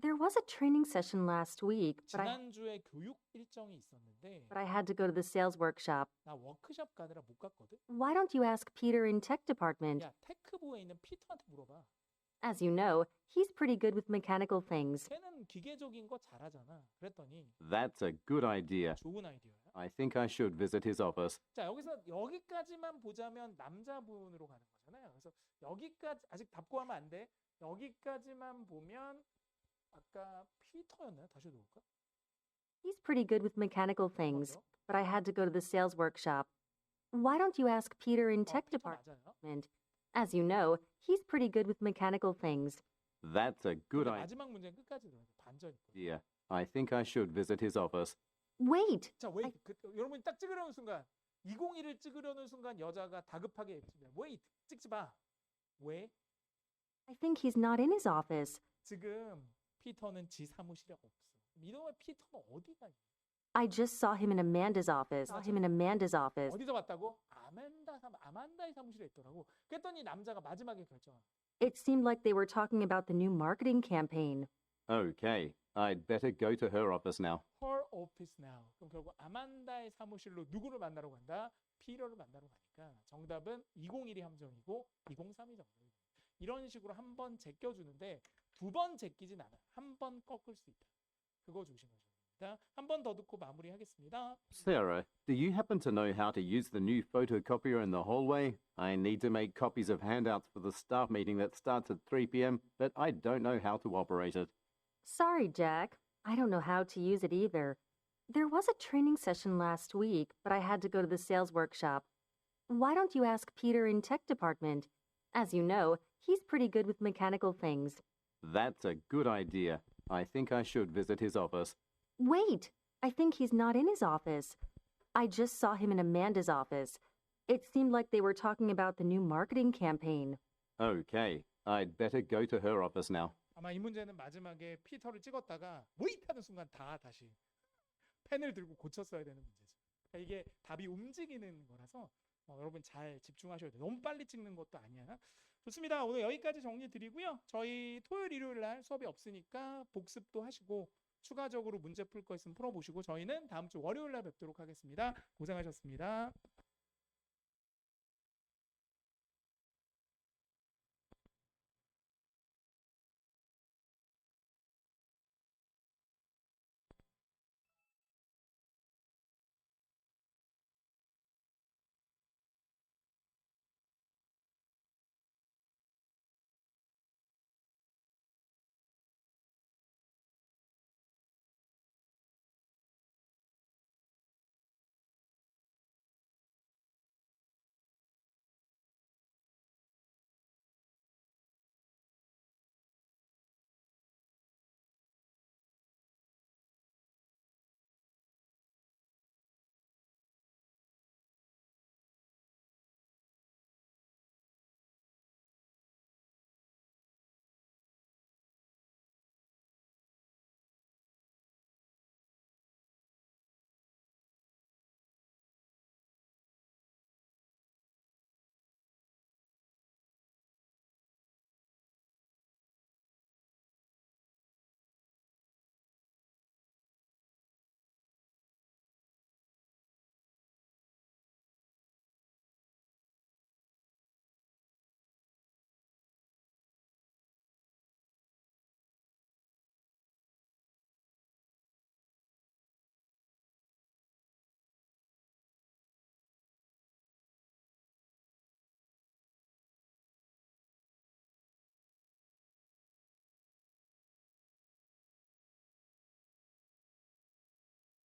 There was a training session last week, 지난주에 교육 일정이 있었는데 but I had to go to the sales workshop. 나 워크숍 가느라 못 갔거든. Why don't you ask Peter in tech department? 야, 테크부에 있는 피터한테 물어봐. As you know, he's pretty good with mechanical things. 걔는 기계적인 거 잘하잖아. 그랬더니 That's a good idea. 좋은 아이디어야. I think I should visit his office. 자, 여기서 여기까지만 보자면 남자분으로 가는 거잖아요. 그래서 여기까지 아직 답 구하면 안 돼. 여기까지만 보면 아까 피터였나요? 다시 볼까? He's pretty good with mechanical things, 맞죠? but I had to go to the sales workshop. Why don't you ask Peter in tech 피터 department? 맞아요. As you know, he's pretty good with mechanical things. That's a good 근데 idea. 마지막 문제는 끝까지 들어요. 반전이고요. Yeah, I think I should visit his office. Wait! 자, 왜 여러분이 딱 찍으려는 순간 201을 찍으려는 순간 여자가 다급하게 얘기합니다. 왜 찍지 마. 왜? I think he's not in his office. 지금 피터는 지 사무실에 없어. 이놈의 피터는 어디가 있냐? I just saw him in Amanda's office. 어디서 봤다고? 아만다의 사무실에 있더라고. 그랬더니 남자가 마지막에 결정한. It seemed like they were talking about the new marketing campaign. Okay, I'd better go to her office now. Her office now. 그럼 결국 아만다의 사무실로 누구를 만나러 간다? 피터를 만나러 가니까 정답은 201이 함정이고 203이 정답이에요. 이런 식으로 한 번 제껴주는데 2번 제끼진 않아요. 한 번 꺾을 수 있다. 그거 조심하셔야 됩니다. 한 번 더 듣고 마무리하겠습니다. Sarah, do you happen to know how to use the new photocopier in the hallway? I need to make copies of handouts for the staff meeting that starts at 3 p.m., but I don't know how to operate it. Sorry, Jack. I don't know how to use it either. There was a training session last week, but I had to go to the sales workshop. Why don't you ask Peter in tech department? As you know, he's pretty good with mechanical things. That's a good idea. I think I should visit his office. Wait! I think he's not in his office. I just saw him in Amanda's office. It seemed like they were talking about the new marketing campaign. Okay, I'd better go to her office now. 아마 이 문제는 마지막에 피터를 찍었다가 웨이트 하는 순간 다시 펜을 들고 고쳤어야 되는 문제죠. 그러니까 이게 답이 움직이는 거라서 여러분 잘 집중하셔야 돼요. 너무 빨리 찍는 것도 아니야. 좋습니다. 오늘 여기까지 정리 드리고요. 저희 토요일, 일요일 날 수업이 없으니까 복습도 하시고 추가적으로 문제 풀 거 있으면 풀어보시고 저희는 다음 주 월요일 날 뵙도록 하겠습니다. 고생하셨습니다.